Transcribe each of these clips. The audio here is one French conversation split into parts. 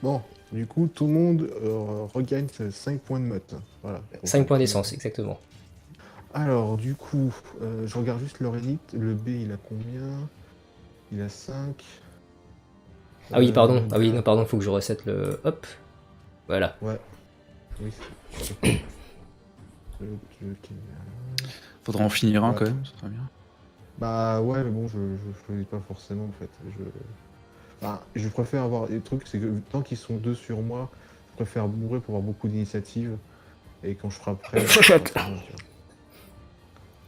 Bon, du coup, tout le monde regagne ses 5 points de motte. Voilà. Pour 5 ceux points qui... d'essence, exactement. Alors, du coup, je regarde juste leur élite. Le B, il a combien? Il a 5. Ah oui, pardon. Le Ah oui, non, gars... pardon, faut que je reset le... Hop, voilà. Ouais, oui, ok. Ok. Faudra en finir un Ouais. quand même, ça serait bien. Bah ouais, mais bon, je choisis pas forcément en fait. Je préfère avoir des trucs, c'est que tant qu'ils sont deux sur moi, je préfère mourir pour avoir beaucoup d'initiative. Et quand je frapperai, bah, ce sera pas moi, tu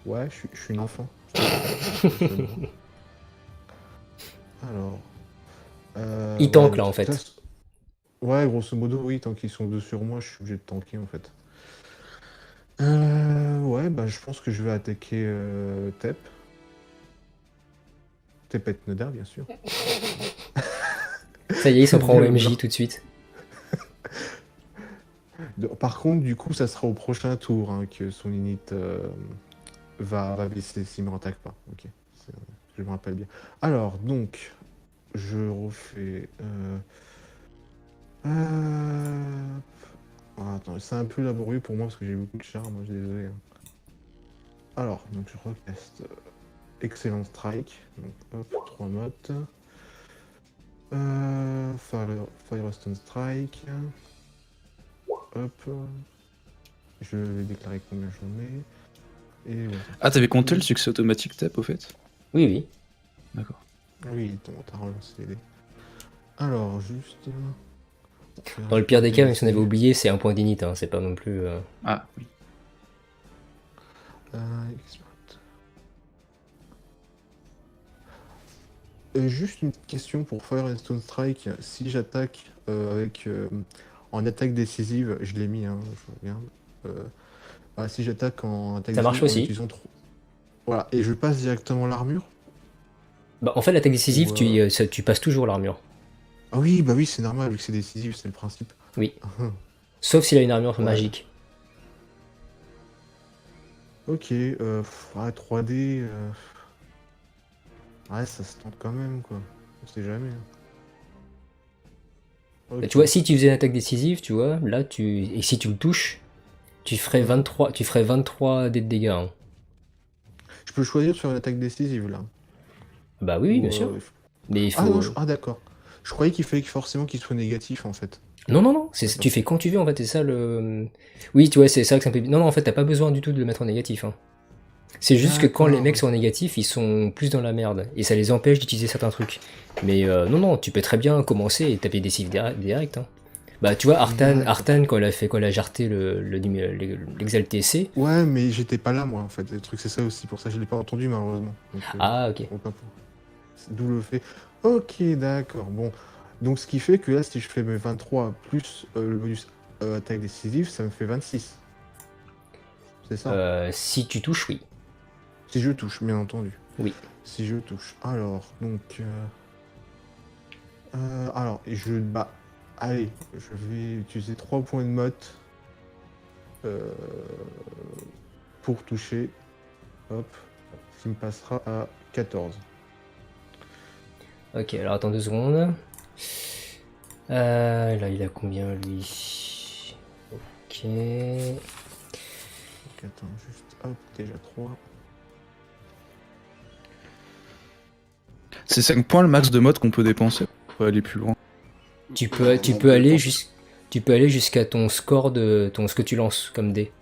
vois. Ouais, je suis une enfant. Je le vois. Alors. Il Ouais, tank de là en toute fait. façon. Ouais, grosso modo, oui, tant qu'ils sont deux sur moi, je suis obligé de tanker en fait. Ouais, bah je pense que je vais attaquer Tep. Tep et Nether, bien sûr. Ça y est, il s'en prend Bien au le blanc. MJ tout de suite. Par contre, du coup, ça sera au prochain tour hein, que son init va baisser s'il me rattaque pas. Ok, je me rappelle bien. Alors, donc, je refais. Euh... ah, attends, c'est un peu laborieux pour moi parce que j'ai beaucoup de charme, je suis désolé, hein. Alors, donc je recaste Excellent Strike. Donc, hop, 3 mottes. Firestone Strike. Hop. Je vais déclarer combien j'en ai. Et ouais, Ah, t'avais compté le plus. succès automatique TEP au fait? Oui, oui. D'accord. Oui, t'as relancé les dés. Alors, juste. Je vais Dans le rajouter pire une des attaque cas, même si on avait décisive. oublié, c'est un point d'init, hein. C'est pas non plus... Ah, oui. Expert. Juste une question pour Fire and Stone Strike. Si j'attaque en attaque décisive, je l'ai mis, hein, je regarde. Si j'attaque en attaque Ça marche décisive en aussi. utilisant trop. Voilà, et je passe directement l'armure Bah, en fait, l'attaque décisive, ou tu passes toujours l'armure. Ah oui, bah oui, c'est normal, vu que c'est décisif, c'est le principe. Oui. Sauf s'il a une armure Ouais. magique. Ok, ouais, 3D. Ouais, ça se tente quand même, quoi. On sait jamais, hein. Bah, Ok. tu vois, si tu faisais une attaque décisive, tu vois, là, et si tu le touches, Mhm. tu ferais 23 dés de dégâts, hein. Je peux choisir sur une attaque décisive, là. Bah oui, oui, Ou, bien sûr. Mais il Ah non, faut... ah d'accord. Je croyais qu'il fallait forcément qu'il soit négatif, en fait. Non, non, non, D'accord. tu fais quand tu veux, en fait, c'est ça le... Oui, tu vois, c'est ça que c'est un peu... Non, non, en fait, t'as pas besoin du tout de le mettre en négatif, hein. C'est juste que quand les D'accord, mecs sont en ok. négatif, ils sont plus dans la merde, et ça les empêche d'utiliser certains trucs. Mais non, non, tu peux très bien commencer et taper des cibles direct, hein. Bah, tu vois, D'accord. Artan quand elle a jarté l'exalté C. Ouais, mais j'étais pas là, moi, en fait. Le truc, c'est ça aussi. Pour ça, je l'ai pas entendu, malheureusement. Donc, Ah, ok. aucun point. D'où le fait. Ok, d'accord. Bon. Donc, ce qui fait que là, si je fais mes 23 plus le bonus attaque décisive, ça me fait 26. C'est ça. Si tu touches, oui. Si je touche, bien entendu. Oui. Si je touche. Alors, donc. Alors, bah, allez, je vais utiliser 3 points de motte euh, pour toucher. Hop. Ce qui me passera à 14. Ok, alors attends 2 secondes. Là, il a combien, lui? Ok. Donc, attends, juste. Hop, déjà 3. C'est 5 points le max de mode qu'on peut dépenser pour aller plus loin. Tu Pendant peux tout le aller temps. tu peux aller jusqu'à ton score de ce que tu lances comme dé.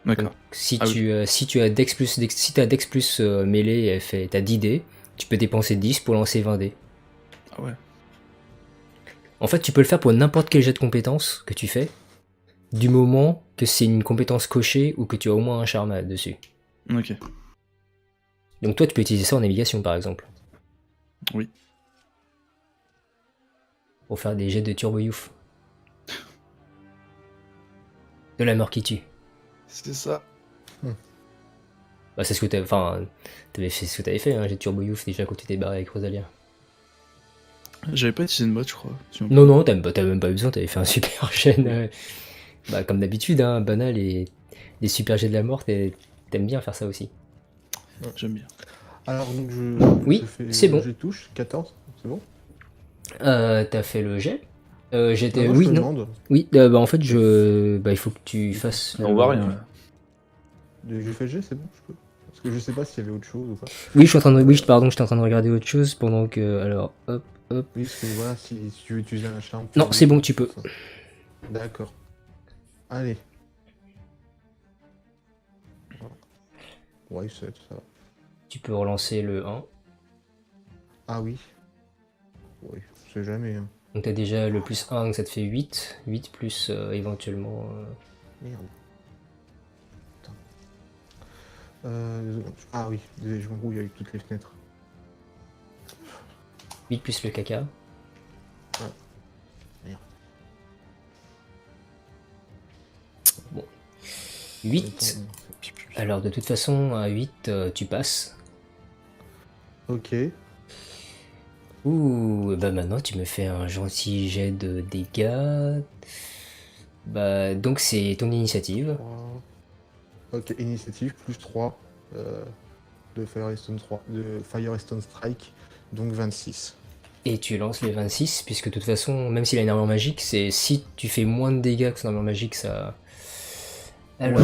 Donc D'accord. Ah oui. si tu as si t'as Dex plus mêlée et t'as 10 dés, tu peux dépenser 10 pour lancer 20 dés. Ah ouais. En fait, tu peux le faire pour n'importe quel jet de compétence que tu fais, du moment que c'est une compétence cochée ou que tu as au moins un charme dessus. Ok. Donc toi, tu peux utiliser ça en navigation, par exemple, Oui. pour faire des jets de turbo youth. De la mort qui tue. C'est ça. Bah, c'est ce que t'avais fait ce que t'avais fait, hein, jet de turbo youth déjà quand tu t'es barré avec Rosalia. J'avais pas utilisé de mode, je crois. Non, non, t'as même pas eu besoin, t'avais fait un super chaîne. Bah, comme d'habitude, hein, banal et des super jets de la mort, t'aimes bien faire ça aussi. J'aime bien. Alors, donc, je Oui, fais c'est le bon. jet touche, 14, c'est bon? T'as fait le jet. J'étais. Non, je Oui, te non. demande. Oui, bah en fait, il faut que tu fasses. On voit rien là. J'ai fait le jet, c'est bon, je peux. Parce que je sais pas s'il y avait autre chose ou pas. Oui, je suis en train de. Oui, pardon, j'étais en train de regarder autre chose pendant que. Alors, hop, hop. Oui, parce que voilà, si tu veux utiliser un charme. Non, c'est bon, tu peux. Ça. D'accord. Allez. Ouais, ça va. Tu peux relancer le 1. Ah oui. Oui, on sait jamais. Hein. Donc t'as déjà le plus 1, donc ça te fait 8. 8 plus éventuellement. Merde. Putain. Ah oui, désolé, je m'embrouille avec toutes les fenêtres. 8 plus le caca. Merde. Bon. 8. Alors de toute façon, à 8, tu passes. Ok. Ouh, bah maintenant tu me fais un gentil jet de dégâts. Bah donc c'est ton initiative. 3. Ok, initiative, plus 3 de Fire and Stone 3, de Fire and Stone Strike, donc 26. Et tu lances les 26, puisque de toute façon, même s'il a une armure magique, c'est si tu fais moins de dégâts que son armure magique, ça. Alors.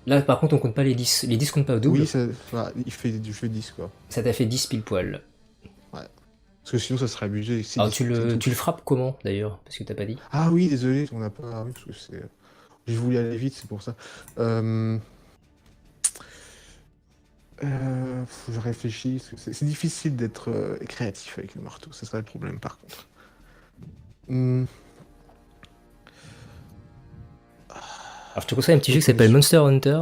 Là par contre on compte pas les 10. Les 10 comptent pas au double. Oui, ça, enfin, je fais 10 quoi. Ça t'a fait 10 pile poil. Parce que sinon ça serait abusé. Alors tu le frappes comment d'ailleurs? Parce que t'as pas dit. Ah oui, désolé, on n'a pas. Ah oui, parce que c'est. Je voulais aller vite, c'est pour ça. Faut que je réfléchisse. C'est difficile d'être créatif avec le marteau, c'est ça le problème par contre. Alors je te conseille un petit jeu qui s'appelle Monster Hunter.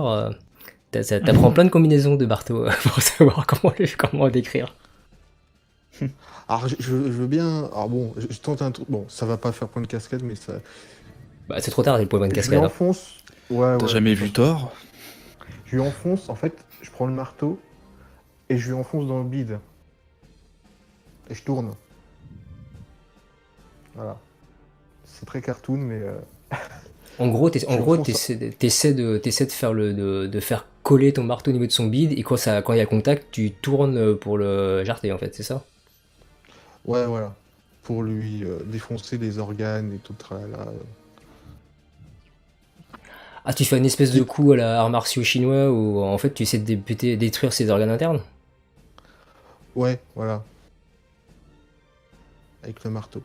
T'apprends plein de combinaisons de marteaux pour savoir comment décrire. Alors je veux bien. Alors bon, je tente un truc. Bon, ça va pas faire point de cascade, mais ça. Bah c'est trop tard, il le point de Je lui cascade. Hein. enfonce. Ouais, T'as ouais. jamais vu Thor? Je lui enfonce, en fait, je prends le marteau et je lui enfonce dans le bide. Et je tourne. Voilà. C'est très cartoon, mais. En gros, enfonce t'essaies de faire coller ton marteau au niveau de son bide, et quand il y a contact, tu tournes pour le jarter en fait, c'est ça? Ouais, voilà. Pour lui défoncer les organes et tout le tralala. Ah, tu fais une espèce de coup à la art martiaux chinois où en fait tu essaies de détruire ses organes internes? Ouais, voilà. Avec le marteau.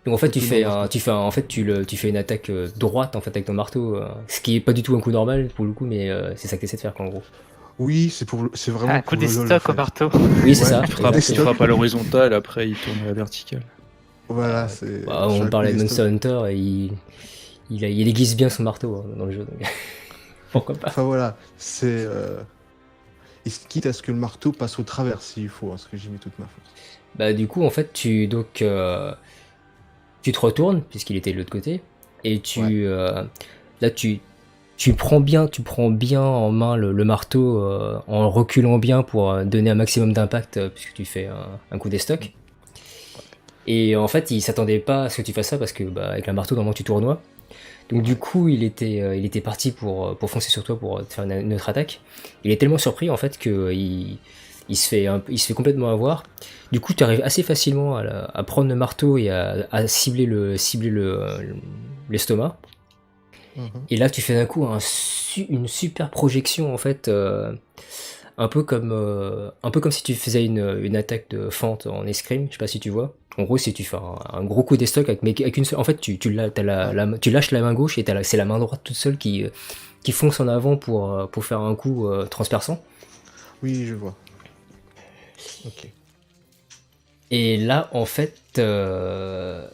Donc en fait Surtout dans le tu fais une attaque droite en fait avec ton marteau, ce qui est pas du tout un coup normal pour le coup, mais c'est ça que tu essaies de faire quoi en gros. Oui, c'est vraiment Un coup pour le lol, en d'estoc au fait. marteau. Oui, c'est Ouais, ça. il frappe. Il exactement. frappe à l'horizontale, après il tourne à la verticale. Voilà, c'est. Bah, je suis on un parlait coup de des stocks. Monster Hunter et il aiguise bien son marteau hein, dans le jeu. Donc... Pourquoi pas? Enfin voilà, c'est. Quitte à ce que le marteau passe au travers s'il faut, hein, parce que j'y mets toute ma force. Bah du coup en fait tu te retournes puisqu'il était de l'autre côté et là tu prends bien en main le marteau en reculant bien pour donner un maximum d'impact puisque tu fais un coup d'estoc. Et en fait il s'attendait pas à ce que tu fasses ça parce que bah, avec un marteau normalement tu tournoies. Donc du coup il était parti pour foncer sur toi pour te faire une autre attaque. Il est tellement surpris en fait que il se fait complètement avoir. Du coup, tu arrives assez facilement à prendre le marteau et à cibler l'estomac. Mhm. Et là, tu fais d'un coup une super projection en fait, un peu comme si tu faisais une attaque de fente en escrime. Je sais pas si tu vois. En gros, si tu fais un gros coup d'estoc avec une seule, en fait, tu lâches la main gauche et c'est la main droite toute seule qui fonce en avant pour faire un coup transperçant. Oui, je vois. Ok. Et là, en fait, ça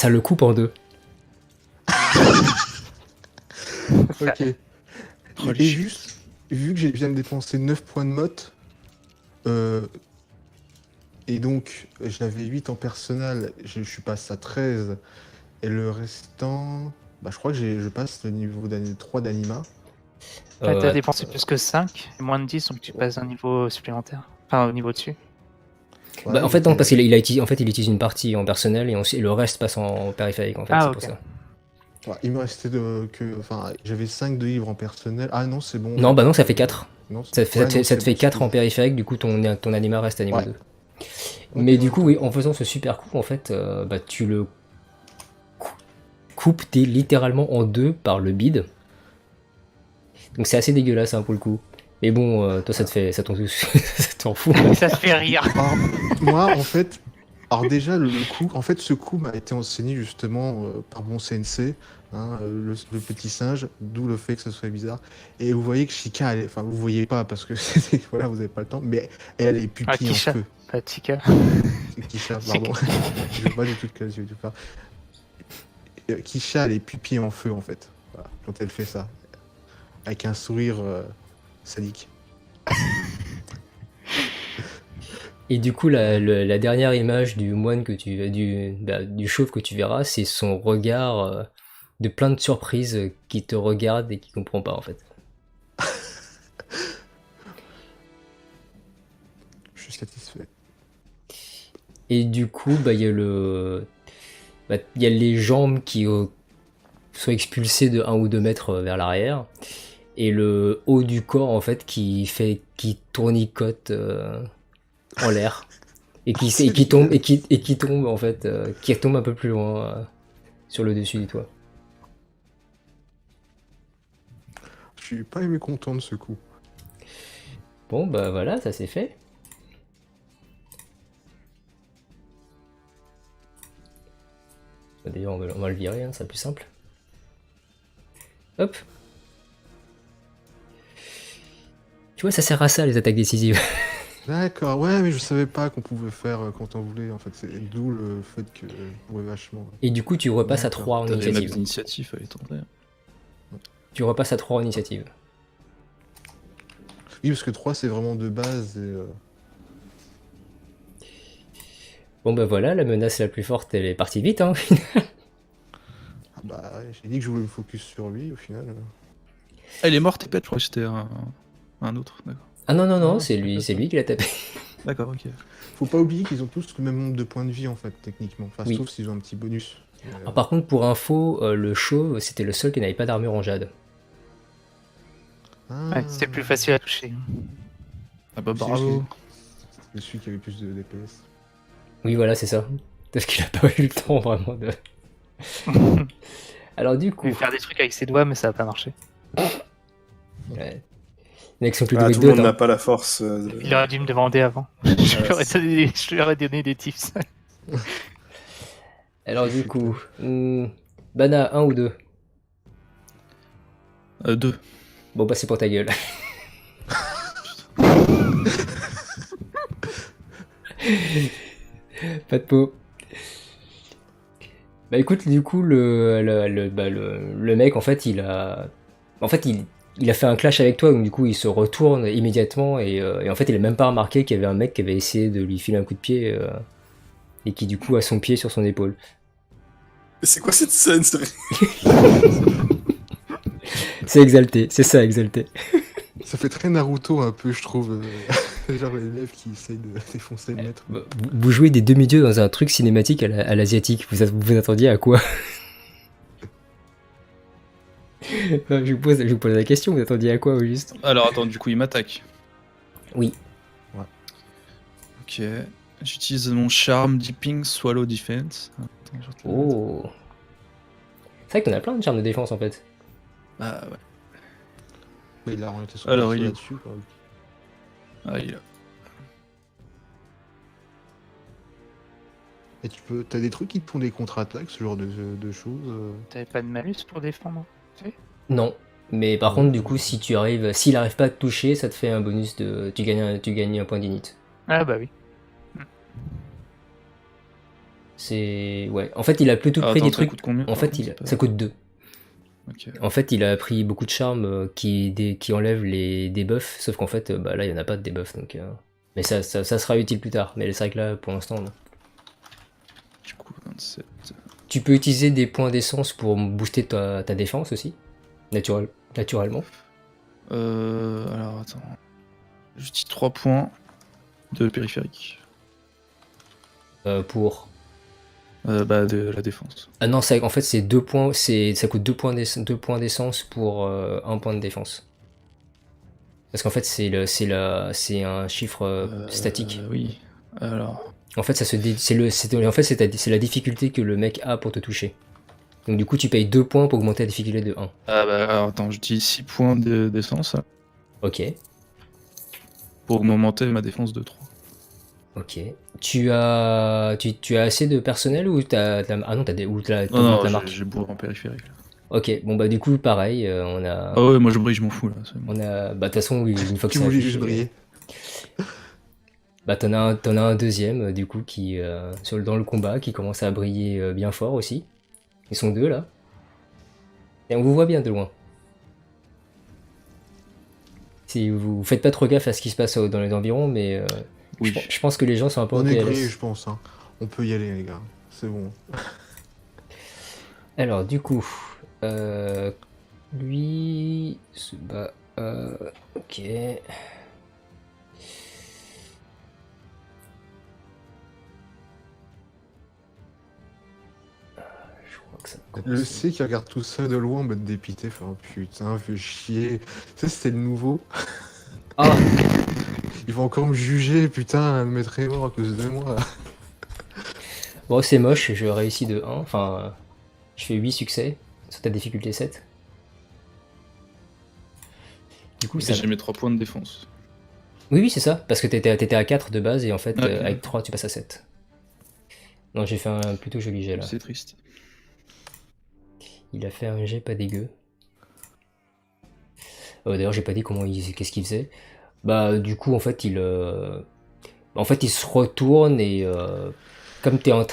le coupe en deux. Ok. Oh, les Et chiens. juste, vu que je viens de dépenser 9 points de motte, et donc j'avais 8 en personnel, je suis passé à 13, et le restant, bah, je crois que je passe le niveau 3 d'anima. T'as dépensé plus que 5, et moins de 10, donc tu passes un niveau supplémentaire. Enfin, au niveau dessus. Bah, en fait, non, parce qu'il il utilise une partie en personnel et le reste passe en périphérique, en fait, Ah, c'est ok. pour ça. Ouais, il me restait enfin, j'avais 5 de livres en personnel. Ah non, c'est bon. Non, bah non, ça fait 4. Non, Ça ouais, non, te fait c'est 4 bon, en périphérique, du coup ton anima reste à niveau Ouais. 2. Mais Ok, du ouais. coup, oui, en faisant ce super coup, en fait, bah, tu le coupes littéralement en deux par le bide. Donc c'est assez dégueulasse hein, pour le coup. Mais bon, toi ça te fait, ça t'en fout. Ça se fait rire. Alors, moi, en fait, alors déjà, le coup, en fait, ce coup m'a été enseigné justement par mon CNC, hein, le petit singe, d'où le fait que ce soit bizarre. Et vous voyez que Chica, enfin, vous voyez pas parce que voilà, vous avez pas le temps, mais elle a les Ah, pupilles en Kisha. feu. Pas Tika. Kisha, C'est pardon. Je sais pas du tout de quel jeu tu parles. Kisha a les pupilles en feu en fait, voilà, quand elle fait ça, avec un sourire sadique. Et du coup, la dernière image du moine que du chauve que tu verras, c'est son regard de plein de surprises qui te regarde et qui comprend pas en fait. Je suis satisfait. Et du coup, bah il y a les jambes qui sont expulsées de 1 ou 2 mètres vers l'arrière et le haut du corps en fait qui tournicote en l'air et C'est qui tombe dégueulasse. qui tombe en fait qui tombe un peu plus loin sur le dessus du toit. Je suis pas mécontent de ce coup. Bon bah voilà, ça c'est fait. Bah, d'ailleurs on va le virer, hein, c'est plus simple. Hop. Tu vois, ça sert à ça les attaques décisives. D'accord, ouais, mais je savais pas qu'on pouvait faire quand on voulait, en fait. C'est d'où le fait que je pourrais vachement. Et du coup tu repasses à D'accord. 3 en T'as des max initiative. d'initiative, fallait tenter. Tu repasses à 3 en initiative. Oui, parce que 3 c'est vraiment de base. Et, Bon bah voilà, la menace la plus forte elle est partie vite hein. ah bah, ouais, j'ai dit que je voulais me focus sur lui au final. Ah, il est mort, Tépette, je crois que c'était un autre, d'accord. Ah non non non, Non, c'est c'est pas lui ça. qui l'a tapé. D'accord, ok. Faut pas oublier qu'ils ont tous le même nombre de points de vie en fait, techniquement. Enfin, Oui. sauf s'ils ont un petit bonus. Mais, Alors, par contre pour info, le chauve c'était le seul qui n'avait pas d'armure en jade. Ah, Ouais, c'était plus facile à toucher. Ah bah C'est bravo. C'est celui qui avait plus de DPS. Oui voilà c'est ça. Parce qu'il a pas eu le temps vraiment de... Alors du Il coup, voulait faire des trucs avec ses doigts, mais ça n'a pas marché. ouais. Avec son Ah, Clodoïde tout le monde 2, n'a hein. pas la force. Il aurait dû me demander avant. Je lui aurais donné des tips. Alors du coup, Bana 1 ou 2. 2. Bon bah c'est pour ta gueule. Pas de peau. Bah écoute, du coup, le mec, en fait, il a fait un clash avec toi, donc du coup, il se retourne immédiatement, et en fait, il a même pas remarqué qu'il y avait un mec qui avait essayé de lui filer un coup de pied, et qui, du coup, a son pied sur son épaule. C'est quoi cette scène C'est exalté, c'est ça, exalté. Ça fait très Naruto un peu, je trouve. Genre l'élève qui essaye de défoncer le maître. Vous jouez des demi-dieux dans un truc cinématique à l'asiatique, vous attendiez à quoi? Non, je vous pose la question, vous attendiez à quoi au juste? Alors attends, du coup il m'attaque. Oui. Ok. J'utilise mon charme Deeping Swallow Defense. Attends, je vais te le mettre. Oh. C'est vrai que t'en as plein de charmes de défense en fait. Ah ouais. Mais il a orienté son Alors, perso il est où là-dessus. Quoi. Ah il est là. Et t'as des trucs qui te font des contre-attaques, ce genre de choses. T'avais pas de malus pour défendre? Non. Mais par contre, du coup, s'il arrive pas à te toucher, ça te fait un bonus de. Tu gagnes un point d'init. Ah bah oui. C'est. Ouais. En fait, il a plutôt Ah, pris attends, des ça trucs. coûte combien, En par fait, contre, c'est pas- ça coûte 2. Ok. En fait, il a pris beaucoup de charmes qui enlèvent les debuffs, sauf qu'en fait, bah, là, il n'y en a pas de debuffs. Donc, mais ça sera utile plus tard. Mais c'est vrai que là, pour l'instant, non. Du coup 27. Tu peux utiliser des points d'essence pour booster ta défense aussi, naturellement. Alors attends. J'utilise 3 points de périphérique. Pour. Bah de la défense. Ah non, en fait, c'est 2 points. Ça coûte 2 points d'essence pour 1 point de défense. Parce qu'en fait, c'est un chiffre statique. Oui. Alors, En fait, c'est la difficulté que le mec a pour te toucher. Donc du coup, tu payes 2 points pour augmenter la difficulté de 1. alors, attends, j'utilise 6 points d'essence Ok, pour augmenter ma défense de 3. ok. Tu as assez de personnel ou ah non, t'as Non, la marque. j'ai bourré en périphérique. Là. Ok, bon bah du coup, pareil, on a... Ah ouais, moi je brille, je m'en fous là. c'est bon. On a... Bah de toute façon, oui, une fois que Tu ça voulais affiché, juste briller. bah t'en as un deuxième, du coup, qui dans le combat, qui commence à briller bien fort aussi. Ils sont 2 là. Et on vous voit bien de loin. Si vous faites pas trop gaffe à ce qui se passe dans les environs, mais Oui. je pense que les gens sont un peu en On est PLS. grillé, je pense. Hein. On peut y aller, les gars. C'est bon. Alors, du coup, lui se bat. Ok. Je crois que ça va Le commencer. C qui regarde tout ça de loin en mode dépité. Enfin, putain, fais chier. Ça, c'était le nouveau. Ah, Ils vont encore me juger, putain, me mettre mort à cause de moi. bon, c'est moche, je réussis de 1. Enfin, je fais 8 succès sur ta difficulté 7. Du coup, ça. J'ai mes 3 points de défense. Oui, oui, c'est ça, parce que t'étais à 4 de base et en fait, Ouais. avec 3, tu passes à 7. Non, j'ai fait un plutôt joli jet là. C'est triste. Il a fait un jet pas dégueu. D'ailleurs, j'ai pas dit qu'est-ce qu'il faisait. Bah, du coup, en fait, il se retourne et comme t'étais en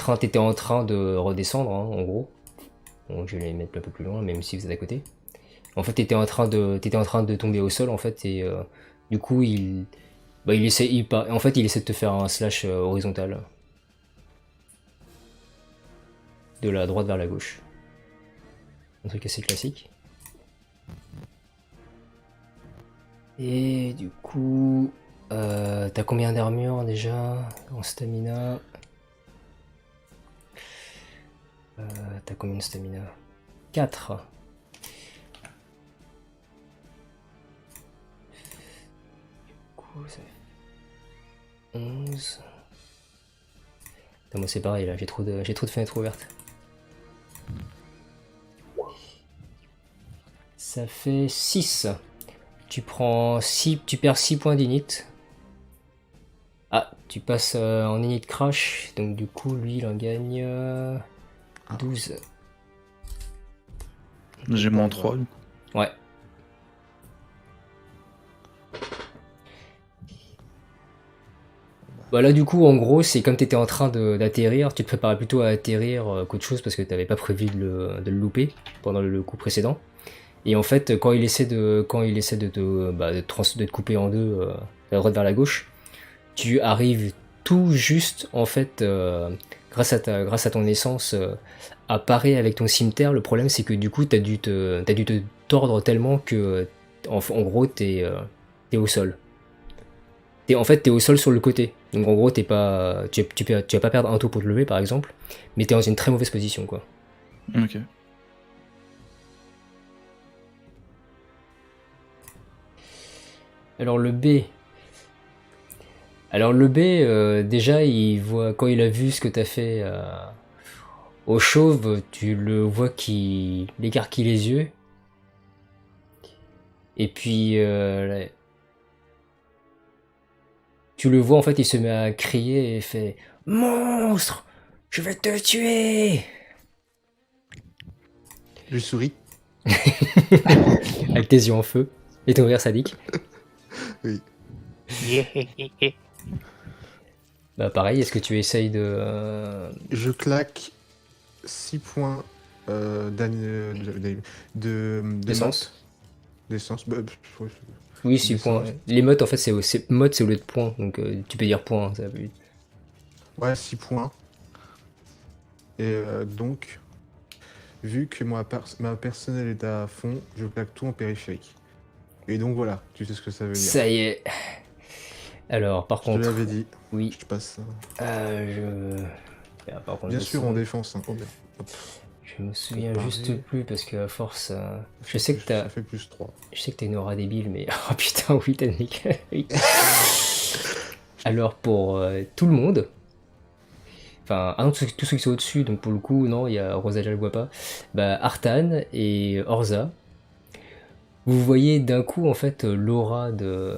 train de redescendre, hein, en gros. Bon, je vais les mettre un peu plus loin, même si vous êtes à côté. En fait, t'étais en train de tomber au sol, en fait, et du coup, il essaie de te faire un slash horizontal. De la droite vers la gauche. Un truc assez classique. Et du coup, t'as combien d'armure déjà en stamina? T'as combien de stamina? 4. Du coup, ça fait 11. Putain, moi c'est pareil là, j'ai trop de fenêtres ouvertes. Ça fait 6. Tu perds 6 points d'init. Ah, tu passes en init crash, donc du coup lui il en gagne 12. J'ai moins 3 du coup. Ouais. Bah là du coup en gros c'est comme t'étais en train d'atterrir, tu te préparais plutôt à atterrir qu'autre chose parce que t'avais pas prévu de le louper pendant le coup précédent. Et en fait quand il essaie de te couper en deux de la droite vers la gauche, tu arrives tout juste en fait grâce à ton essence à parer avec ton cimetière. Le problème c'est que du coup t'as dû te tordre tellement que en gros t'es au sol. T'es au sol sur le côté. Donc en gros tu vas pas perdre un tour pour te lever par exemple, mais t'es dans une très mauvaise position quoi. Ok. Alors le B, déjà, quand il a vu ce que t'as fait au chauve, tu le vois qu'il écarquille les yeux. Et puis, tu le vois, en fait, il se met à crier et fait « Monstre, je vais te tuer !» Je souris. Avec tes yeux en feu et ton rire sadique. Oui. Bah pareil, est-ce que tu essayes de... Je claque 6 points D'essence. D'essence. Ouais, Oui, 6 points. D'essence. Les modes, en fait, c'est mode, c'est au lieu de points. Donc tu peux dire points, ça va plus vite. ouais, 6 points. Et donc, vu que ma personnelle est à fond, je claque tout en périphérique. Et donc voilà, tu sais ce que ça veut dire. Ça y est. Alors, par Je te contre... l'avais dit, Oui. je te passe ça. Ah, par contre, Bien je sûr me en souviens- défense. Hein. Oh, merde. Hop. Je me souviens Comparé. juste plus parce que à force... Je Ça sais fait que t'as... Ça fait plus 3. Je sais que t'as une aura débile, mais... Oh putain, oui, t'as niqué. Oui. Alors pour tout le monde, enfin, ah non, tous ceux qui sont au-dessus, donc pour le coup, non, il y a Rosalia, je le vois pas. Bah, Artan et Orza. Vous voyez d'un coup, en fait, l'aura de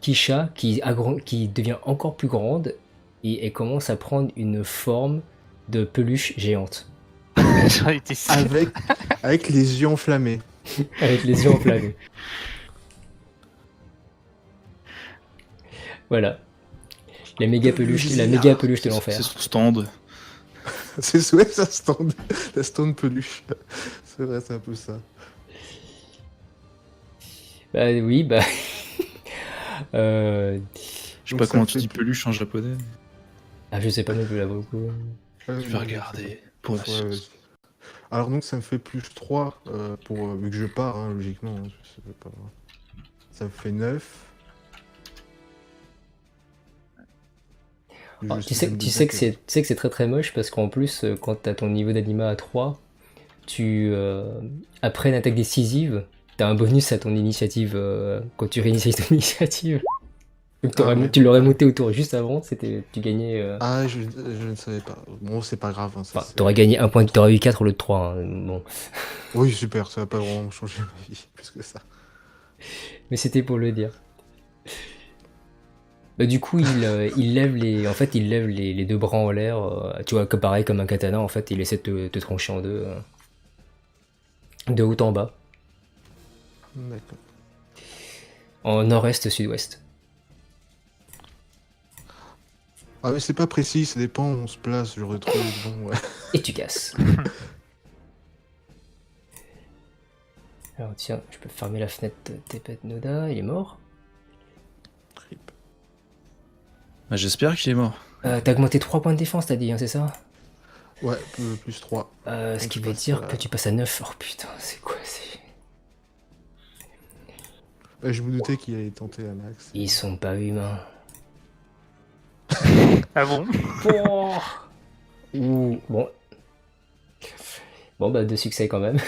Kisha qui devient encore plus grande et elle commence à prendre une forme de peluche géante. J'en étais sûr. Avec les yeux enflammés. Avec les yeux enflammés. Voilà. La méga peluche de l'enfer. C'est son stand. C'est ouais, ça stand. La stand peluche. C'est vrai, c'est un peu ça. Bah oui, bah. Je sais Donc pas ça comment me tu fait dis peluche en japonais. Ah, je sais pas non plus là pour le coup. Je vais regarder pour la Ouais, science. vas-y. Alors donc ça me fait plus 3 vu que je pars, hein, logiquement. Hein, ça me fait 9. Ah, tu sais que c'est très très moche parce qu'en plus, quand t'as ton niveau d'anima à 3, après une attaque décisive, t'as un bonus à ton initiative quand tu réinities ton initiative. Donc ouais. tu l'aurais monté au tour juste avant, tu gagnais. Ah, je ne savais pas. Bon, c'est pas grave. Hein, ça, Enfin, t'aurais gagné un point, t'aurais eu 4 au lieu de 3. Bon. Oui, super, ça va pas vraiment changer ma vie plus que ça. Mais c'était pour le dire. Bah, du coup, il lève les deux bras en l'air, tu vois, pareil comme un katana, en fait, il essaie de te trancher en deux, de haut en bas, D'accord. en nord-est, sud-ouest. Ah, mais c'est pas précis, ça dépend où on se place, je retrouve. Bon, ouais. Et tu casses. Alors tiens, je peux fermer la fenêtre de Tepet Noda, il est mort. Trip. Bah, j'espère qu'il est mort. T'as augmenté 3 points de défense, t'as dit, hein, c'est ça? Ouais, plus 3. Ce Donc qui je veut passe dire à- que tu passes à 9. Oh putain, c'est quoi? Je me doutais qu'il allait tenter à max. Ils sont pas humains. Ah bon? Ouh, bon. Bon, bah, 2 succès quand même.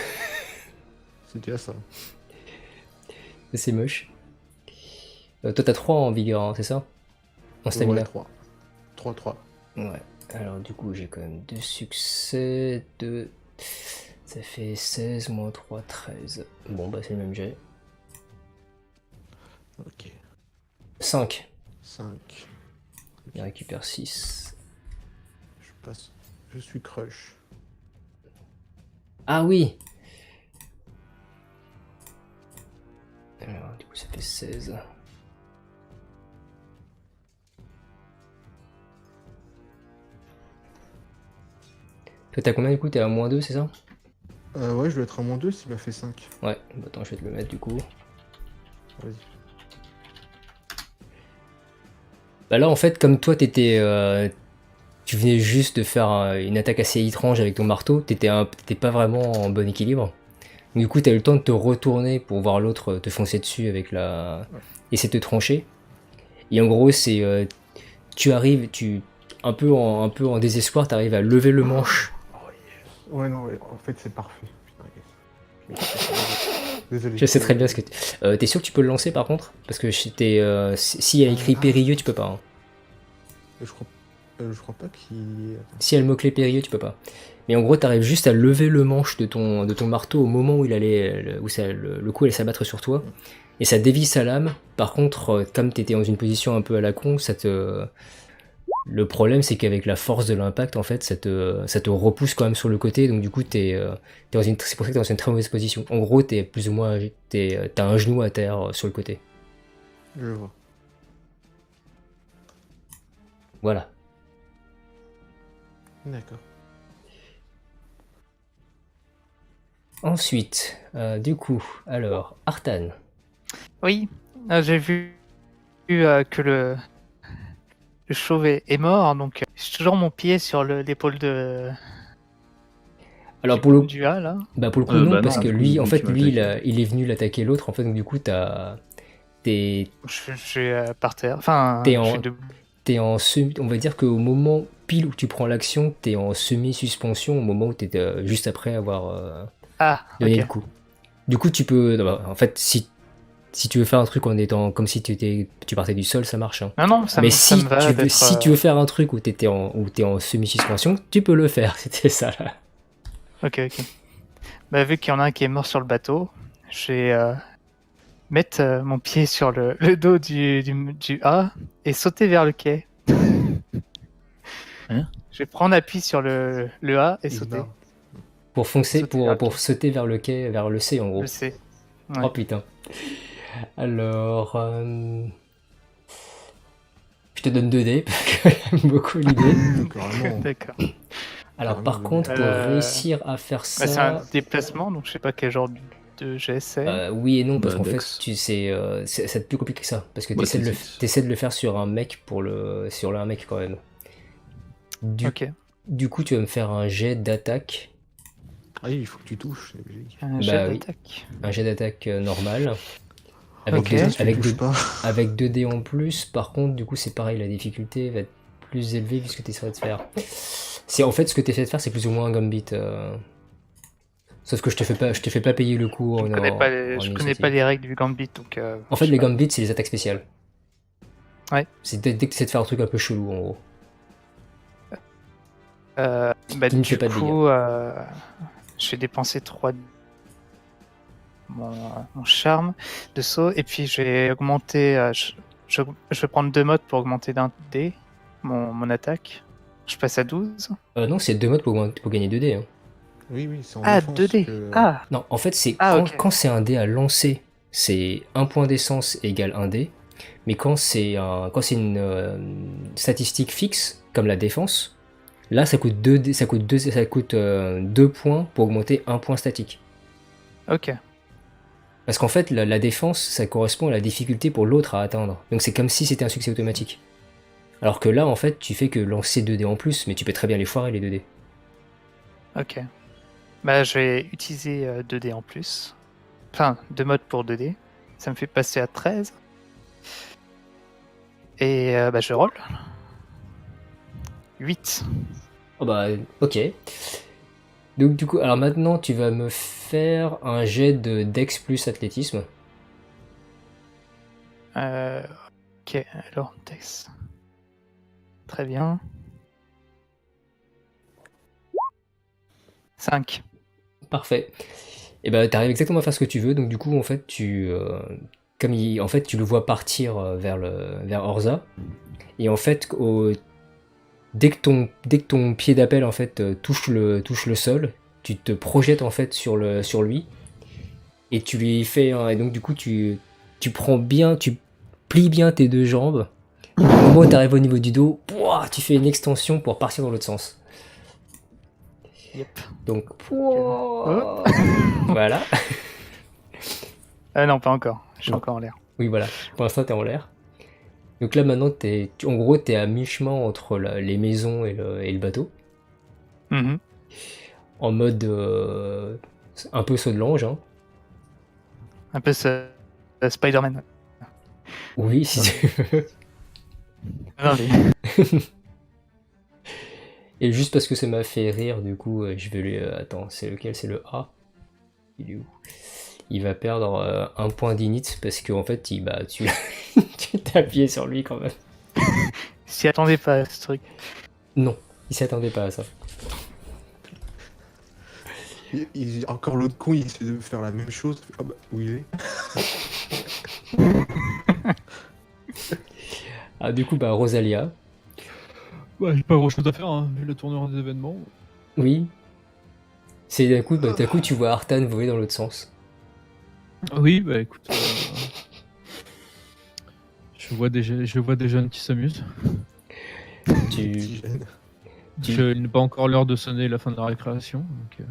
C'est déjà ça. C'est moche. Toi, t'as 3 en vigueur, hein, c'est ça? En stamina. Ouais, 3. 3. Ouais. Alors, du coup, j'ai quand même 2 succès. 2. Ça fait 16 moins 3, 13. Bon, bah, c'est le même jet. Ok. 5. 5. Il récupère 6. Je passe. Je suis crush. Ah oui! Alors, du coup, ça fait 16. Toi, t'as combien du coup? T'es à moins 2, c'est ça? Ouais, je dois être à moins 2 s'il m'a fait 5. Ouais, bah, attends, je vais te le mettre du coup. Vas-y. Bah là, en fait, comme toi, tu venais juste de faire une attaque assez étrange avec ton marteau, t'étais pas vraiment en bon équilibre. Du coup, t'as eu le temps de te retourner pour voir l'autre te foncer dessus avec essayer de te trancher. Et en gros, c'est tu arrives, un peu en désespoir, t'arrives à lever le manche. Ouais, non, ouais, en fait, c'est parfait. Putain, désolé. Je sais très bien ce que t'es sûr que tu peux le lancer par contre? Parce que s'il y a écrit périlleux, tu peux pas. Hein. Je crois pas qu'il. Attends. Si y a le mot-clé périlleux, tu peux pas. Mais en gros, t'arrives juste à lever le manche de ton marteau au moment où le coup allait s'abattre sur toi. Et ça dévie sa lame. Par contre, comme t'étais dans une position un peu à la con, le problème, c'est qu'avec la force de l'impact, en fait, ça te repousse quand même sur le côté. Donc du coup, c'est pour ça que t'es dans une très mauvaise position. En gros, t'es plus ou moins, t'as un genou à terre sur le côté. Je vois. Voilà. D'accord. Ensuite, du coup, alors, Artan. Oui, j'ai vu que le chauve est mort, donc j'ai toujours mon pied sur l'épaule de Alors pour le coup, du A là. pour le coup Bah non, non, parce que du coup, lui, en vu fait, qu'il m'a lui, attaqué. il est venu l'attaquer l'autre, en fait, donc du coup, t'es Je suis par terre. Enfin, T'es je en- suis debout. on va dire qu'au moment pile où tu prends l'action, t'es en semi-suspension au moment où t'es juste après avoir Ah, donné ok. le coup. Du coup, tu peux, non, bah, en fait, si si tu veux faire un truc en étant comme si tu partais du sol, ça marche. Hein. Non, ça Mais ça si me va tu veux, d'être, si tu veux faire un truc où t'es en semi-suspension, tu peux le faire. C'était ça là. Ok. Bah, vu qu'il y en a un qui est mort sur le bateau, je vais mettre mon pied sur le dos du A et sauter vers le quai. Hein Je vais prendre appui sur le A et Il se sauter. barre. Pour foncer, Sauter vers le pour quai. sauter vers le quai, vers le C en gros. Je sais. Ouais. Oh putain. Alors, je te donne 2 dés parce que j'aime beaucoup l'idée. Carrément. D'accord. Alors, Carrément, par le contre, mec. pour réussir à faire Bah, c'est un ça, déplacement, donc je sais pas quel genre de jet c'est. oui et non, parce Bah, qu'en fait, Dex. c'est plus compliqué que ça. Parce que Bah, t'essaies de le faire sur un mec sur un mec quand même. Ok. Du coup, tu vas me faire un jet d'attaque. Ah oui, il faut que tu touches, c'est logique. Un Bah jet oui. d'attaque. Un jet d'attaque normal. Avec, Ok. deux, Ça, si tu avec, touches deux, pas. avec 2 dés en plus. Par contre, du coup, c'est pareil, la difficulté va être plus élevée vu ce que tu essaies de faire. En fait, ce que tu essaies de faire, c'est plus ou moins un gambit. Sauf que je te fais pas payer le coup Je en connais pas en je connais initiative. pas les règles du Gambit, donc. En fait, je les sais pas. gambits, c'est les attaques spéciales. Ouais. C'est dès que tu essaies de faire un truc un peu chelou, en gros. Bah, Qui ne du fait pas de coup, je vais dépenser 3 mon charme de saut, et puis je vais augmenter. Je vais prendre 2 modes pour augmenter d'un dé mon attaque. Je passe à 12. Non, c'est 2 modes pour gagner 2 dés. Hein. Oui, c'est en Ah, défense 2 dés. que- Ah, Non, en fait, c'est Ah, quand, ok. quand c'est un dé à lancer, c'est 1 point d'essence égale 1 dé. Mais quand c'est une statistique fixe, comme la défense, là, ça coûte 2 points pour augmenter 1 point statique. ok. Parce qu'en fait, la défense, ça correspond à la difficulté pour l'autre à atteindre. Donc c'est comme si c'était un succès automatique. Alors que là, en fait, tu fais que lancer 2 dés en plus, mais tu peux très bien les foirer, les 2 dés. Ok. Bah, je vais utiliser 2 dés en plus. Enfin, 2 modes pour 2 dés. Ça me fait passer à 13. Et bah, je roll. 8. Oh bah, ok. Donc du coup, alors maintenant, tu vas me faire un jet de Dex plus athlétisme. Ok, alors, Dex. Très bien. 5. Parfait. Et bah, t'arrives exactement à faire ce que tu veux. Donc du coup, en fait, en fait, tu le vois partir vers Orza. Et en fait, dès que ton pied d'appel en fait touche le sol, tu te projettes en fait sur lui et tu lui fais et donc du coup tu plies bien tes 2 jambes. Au moment où tu arrives au niveau du dos, pouah, tu fais une extension pour partir dans l'autre sens. Yep. Donc pouah, voilà. Non, pas encore. Je suis Non. encore en l'air. Oui, voilà. Pour l'instant, t'es en l'air. Donc là, maintenant, en gros, t'es à mi-chemin entre les maisons et le bateau. Mhm. En mode un peu saut de l'ange. Hein. Un peu Spider-Man. Oui, si tu veux. Non, mais- Et juste parce que ça m'a fait rire, du coup, je vais lui... attends, c'est lequel? C'est le A. Il est où? Il va perdre 1 point d'init parce qu'en fait, tu t'es appuyé sur lui quand même. S'y attendais pas à ce truc. Non, il s'attendait pas à ça. Encore l'autre con, il essaie de faire la même chose. Ah bah, où il est? Ah, du coup, bah, Rosalia. Bah, j'ai pas grand chose à faire, hein, vu la tournure des événements. Oui. C'est d'un coup, tu vois Artan voler dans l'autre sens. Oui, bah écoute. Je vois des jeunes qui s'amusent. Petit jeune. Il n'est pas encore l'heure de sonner la fin de la récréation. Donc,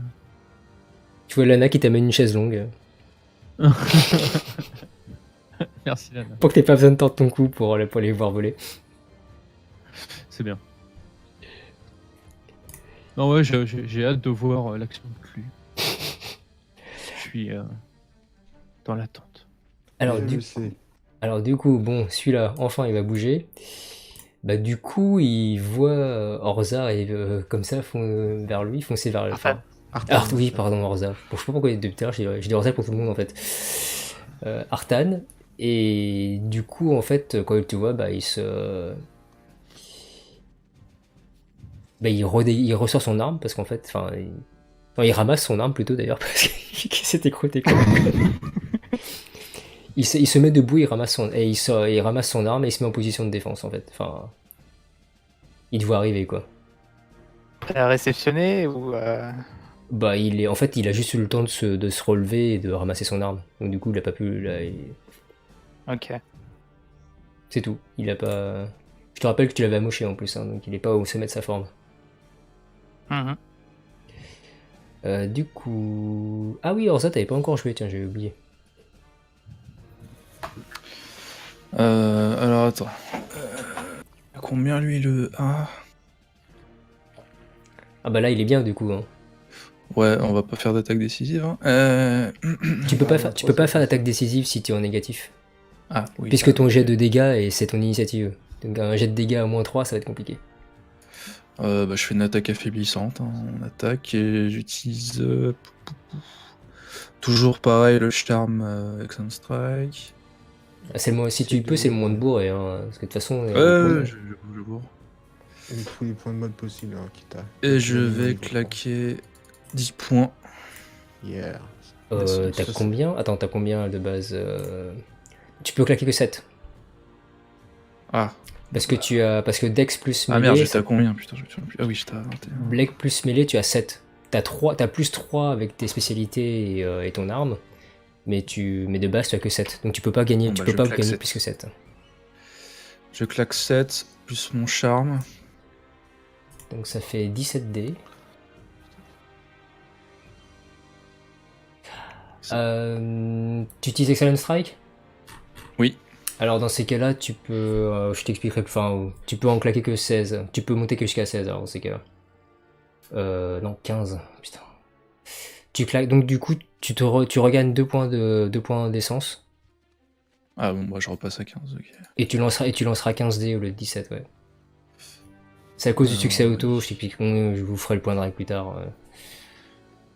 Tu vois Lana qui t'amène une chaise longue. Merci Lana, Pour que t'aies pas besoin de tendre ton cou pour les voir voler. c'est bien. Non ouais, j'ai hâte de voir l'action de Clu. Je suis dans l'attente. Alors, Je du le sais. Alors du coup, bon, celui-là, enfin, il va bouger. Bah du coup, il voit Orza et comme ça vers lui, foncer vers le... Artan. Oui, pardon, Orza. Bon, je sais pas pourquoi depuis tout à l'heure, j'ai dit Orza pour tout le monde en fait. Artan, Et du coup, en fait, quand il te voit, bah, il ressort son arme parce qu'en fait, il ramasse son arme plutôt d'ailleurs parce qu'il s'est écrouté quoi. Il se met debout, il ramasse son arme et il se met en position de défense en fait. Enfin, il te voit arriver quoi. Prêt à réceptionner ou Bah, en fait, il a juste eu le temps de se relever et de ramasser son arme. Donc du coup, il a pas pu. Ok. C'est tout. Il a pas. Je te rappelle que tu l'avais amoché en plus, hein, donc il est pas au sommet de sa forme. Mhm. Du coup. Ah oui, alors ça, t'avais pas encore joué, tiens, j'avais oublié. Alors attends. Combien lui le A? Ah bah là, il est bien du coup. Hein. Ouais, on va pas faire d'attaque décisive. Hein. Tu peux pas faire d'attaque décisive si tu es en négatif. Ah oui. Puisque ton jet de dégâts, et c'est ton initiative. Donc un jet de dégâts à -3, ça va être compliqué. Bah, je fais une attaque affaiblissante en attaque et j'utilise toujours pareil le charme Exon Strike. Ah, si tu peux, c'est le moment de bourrer. Hein, parce que de toute façon. Je bourre. Et tous les points de mode possibles hein, quitte à. Et je vais claquer 10 points. Yeah. T'as combien? Attends, t'as combien de base Tu peux claquer que 7. Ah. Parce que Dex plus mêlée. Ah merde, j'étais à combien? Putain, je me souviens plus. Ah oui, j'étais à 21. Dex plus mêlée, tu as 7. T'as plus 3 avec tes spécialités et ton arme. Mais de base, tu as que 7. Donc tu peux pas gagner, Bon, tu bah, peux je pas claque gagner 7. plus que 7. Je claque 7 plus mon charme. Donc ça fait 17 dés. Tu utilises Excellent Strike? Oui. Alors dans ces cas-là, tu peux. Je t'expliquerai. Enfin, tu peux en claquer que 16. Tu peux monter que jusqu'à 16 alors dans ces cas-là. Non, 15. Putain. Tu claques. Donc du coup, tu regagnes 2 points d'essence. Ah bon, bah je repasse à 15, ok. Et tu lanceras 15 dés au lieu de 17, ouais. C'est à cause du succès auto, je t'explique. Je vous ferai le point de règle plus tard.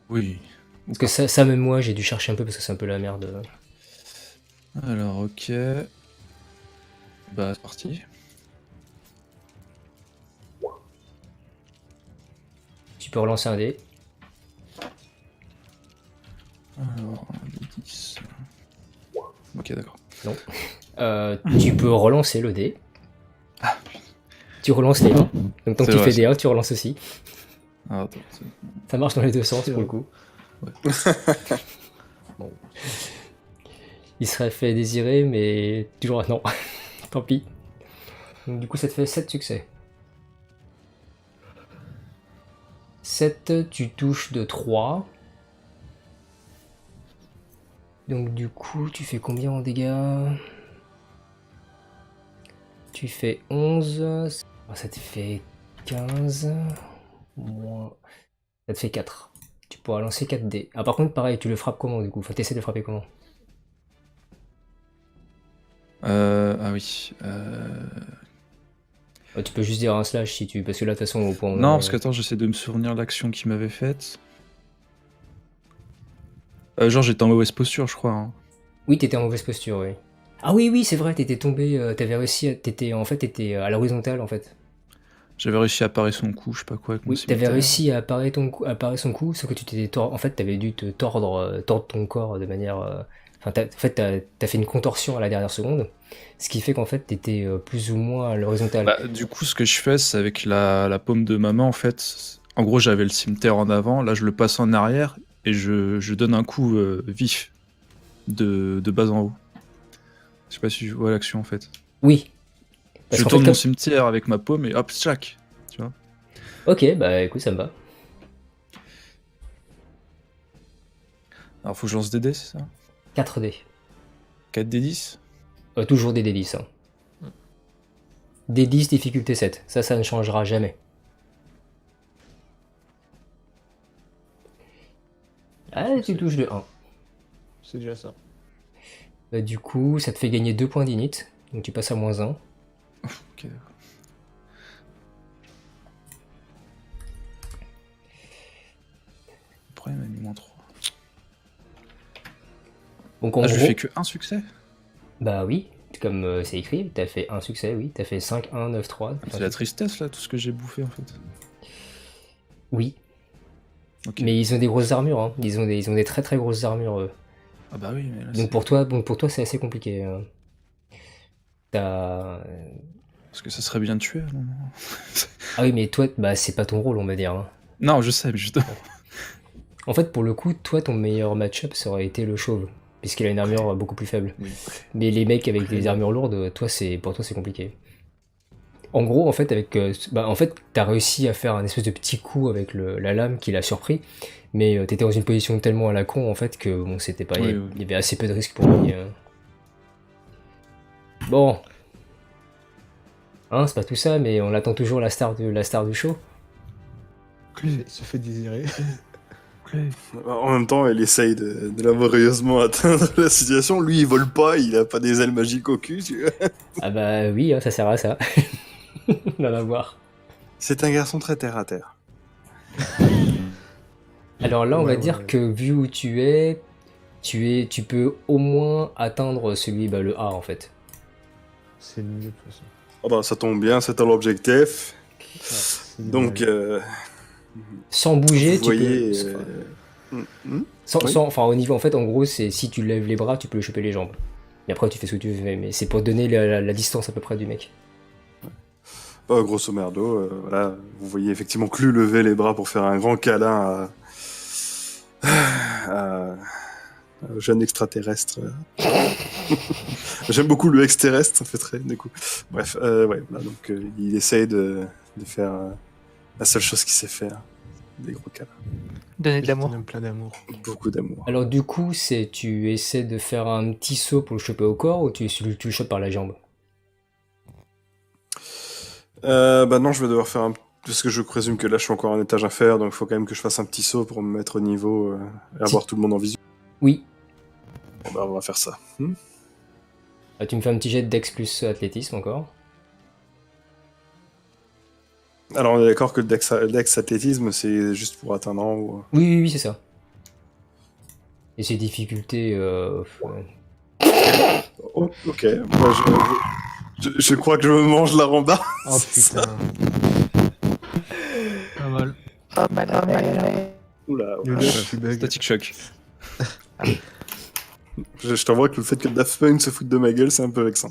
Oui. Parce que ça, même moi, j'ai dû chercher un peu parce que c'est un peu la merde. Alors, ok. Bah, c'est parti. Tu peux relancer un dé. Alors, 10. Ok, d'accord. Non. Tu peux relancer le dé. Tu relances les 1. Donc tant que tu fais des 1, tu relances aussi. Ah, attends, Ça marche dans les deux sens pour le coup. Ouais. Bon. Il serait fait désirer, mais toujours non. Tant pis. Donc du coup, ça te fait 7 succès. 7, tu touches de 3. Donc du coup, tu fais combien en dégâts? Tu fais 11. Ça te fait 15. Moins... Ça te fait 4. Tu pourras lancer 4 dés. Ah par contre, pareil, tu le frappes comment du coup? Enfin, t'essaies de le frapper comment? Ah oui. Tu peux juste dire un slash si tu... Parce que là, de toute façon, au point... Non, parce que attends, j'essaie de me souvenir l'action qu'il m'avait faite. Genre, j'étais en mauvaise posture, je crois. Hein. Oui, t'étais en mauvaise posture, oui. Ah oui, c'est vrai, t'étais tombé... t'avais réussi... T'étais à l'horizontale, en fait. J'avais réussi à parer son coup, je sais pas quoi. Avec mon Oui, t'avais cimetière. réussi à parer son coup, sauf que tu t'étais en fait, t'avais dû te tordre ton corps de manière... Enfin, t'as fait une contorsion à la dernière seconde, ce qui fait qu'en fait, t'étais plus ou moins à l'horizontale. Bah, du coup, ce que je fais, c'est avec la paume de ma main, en fait. En gros, j'avais le cimetière en avant, là, je le passe en arrière et je donne un coup vif de bas en haut. Je sais pas si je vois l'action, en fait. Oui. Parce Je qu'en tourne fait, mon cimetière avec ma paume et hop, tchac. Tu vois. Ok, bah écoute, ça me va. Alors, faut que je lance des dés, c'est ça 4 dés. 4 d 10 Toujours des D10. Hein. D10, difficulté 7. Ça ne changera jamais. Ah, tu touches de 1. C'est déjà ça. Bah, du coup, ça te fait gagner 2 points d'init. Donc tu passes à -1. Ok, d'accord. Pourquoi il m'a mis -3 Donc en Ah, je gros, fais que un succès Bah oui, comme c'est écrit, t'as fait un succès, oui, t'as fait 5, 1, 9, 3. C'est la tristesse, là, tout ce que j'ai bouffé, en fait. Oui, Ok. mais ils ont des grosses armures, hein. Ils ont des très très grosses armures, eux. Ah bah oui, mais là, Donc c'est... pour toi c'est assez compliqué. T'as... Parce que ça serait bien de tuer, non? Ah oui, mais toi, bah c'est pas ton rôle, on va dire, hein. Non, je sais, mais justement. En fait, pour le coup, toi, ton meilleur match-up, ça aurait été le chauve, puisqu'il a une armure beaucoup plus faible. Oui. Mais les mecs avec Après, des armures lourdes, pour toi, c'est compliqué. En gros, en fait, en fait, t'as réussi à faire un espèce de petit coup avec la lame qui l'a surpris, mais t'étais dans une position tellement à la con, en fait, que bon, c'était pas, Oui, oui. il y avait assez peu de risques pour lui. Bon, hein, c'est pas tout ça, mais on attend toujours la star du show. Clé, Se fait désirer. clé. En même temps, elle essaye de laborieusement atteindre la situation. Lui, il vole pas, il a pas des ailes magiques au cul. Tu vois. Ah bah oui, hein, ça sert à ça. D'en avoir. C'est un garçon très terre à terre. Alors là, on va Ouais, dire ouais. que vu où tu peux au moins atteindre celui, bah, le A en fait. C'est le mieux de toute façon. Ah bah, ça tombe bien, c'est l'objectif. C'est Donc, l'idéal. Sans bouger, vous tu voyez. peux. Hmm. Oui. Enfin, au niveau, en fait, en gros, c'est si tu lèves les bras, tu peux lui choper les jambes. Et après, tu fais ce que tu veux, mais c'est pour donner la distance à peu près du mec. Bah, grosso merdo, voilà, vous voyez effectivement Clu lever les bras pour faire un grand câlin à un jeune extraterrestre. J'aime beaucoup le extraterrestre, ça fait très du coup. Bref, ouais, voilà, donc il essaye de faire la seule chose qu'il sait faire, des gros câlins, Donner de C'est un l'amour. homme plein d'amour. beaucoup d'amour. Alors, du coup, tu essaies de faire un petit saut pour le choper au corps ou tu le chopes par la jambe? Bah non, je vais devoir faire un... Parce que je présume que là, je suis encore un étage inférieur, donc il faut quand même que je fasse un petit saut pour me mettre au niveau et avoir tout le monde en visu. Oui. Bon, bah, on va faire ça. Ah, tu me fais un petit jet de Dex plus athlétisme encore. Alors, on est d'accord que le Dex athlétisme, c'est juste pour atteindre en haut. Oui, oui, oui, c'est ça. Et ses difficultés. Oh, ok, moi, je crois que je me mange la ramba. Oh putain. Pas mal. Oula, Le oula. nerf qui bug. Static Shock. Je t'envoie que le fait que Daft Punk se foute de ma gueule, c'est un peu vexant.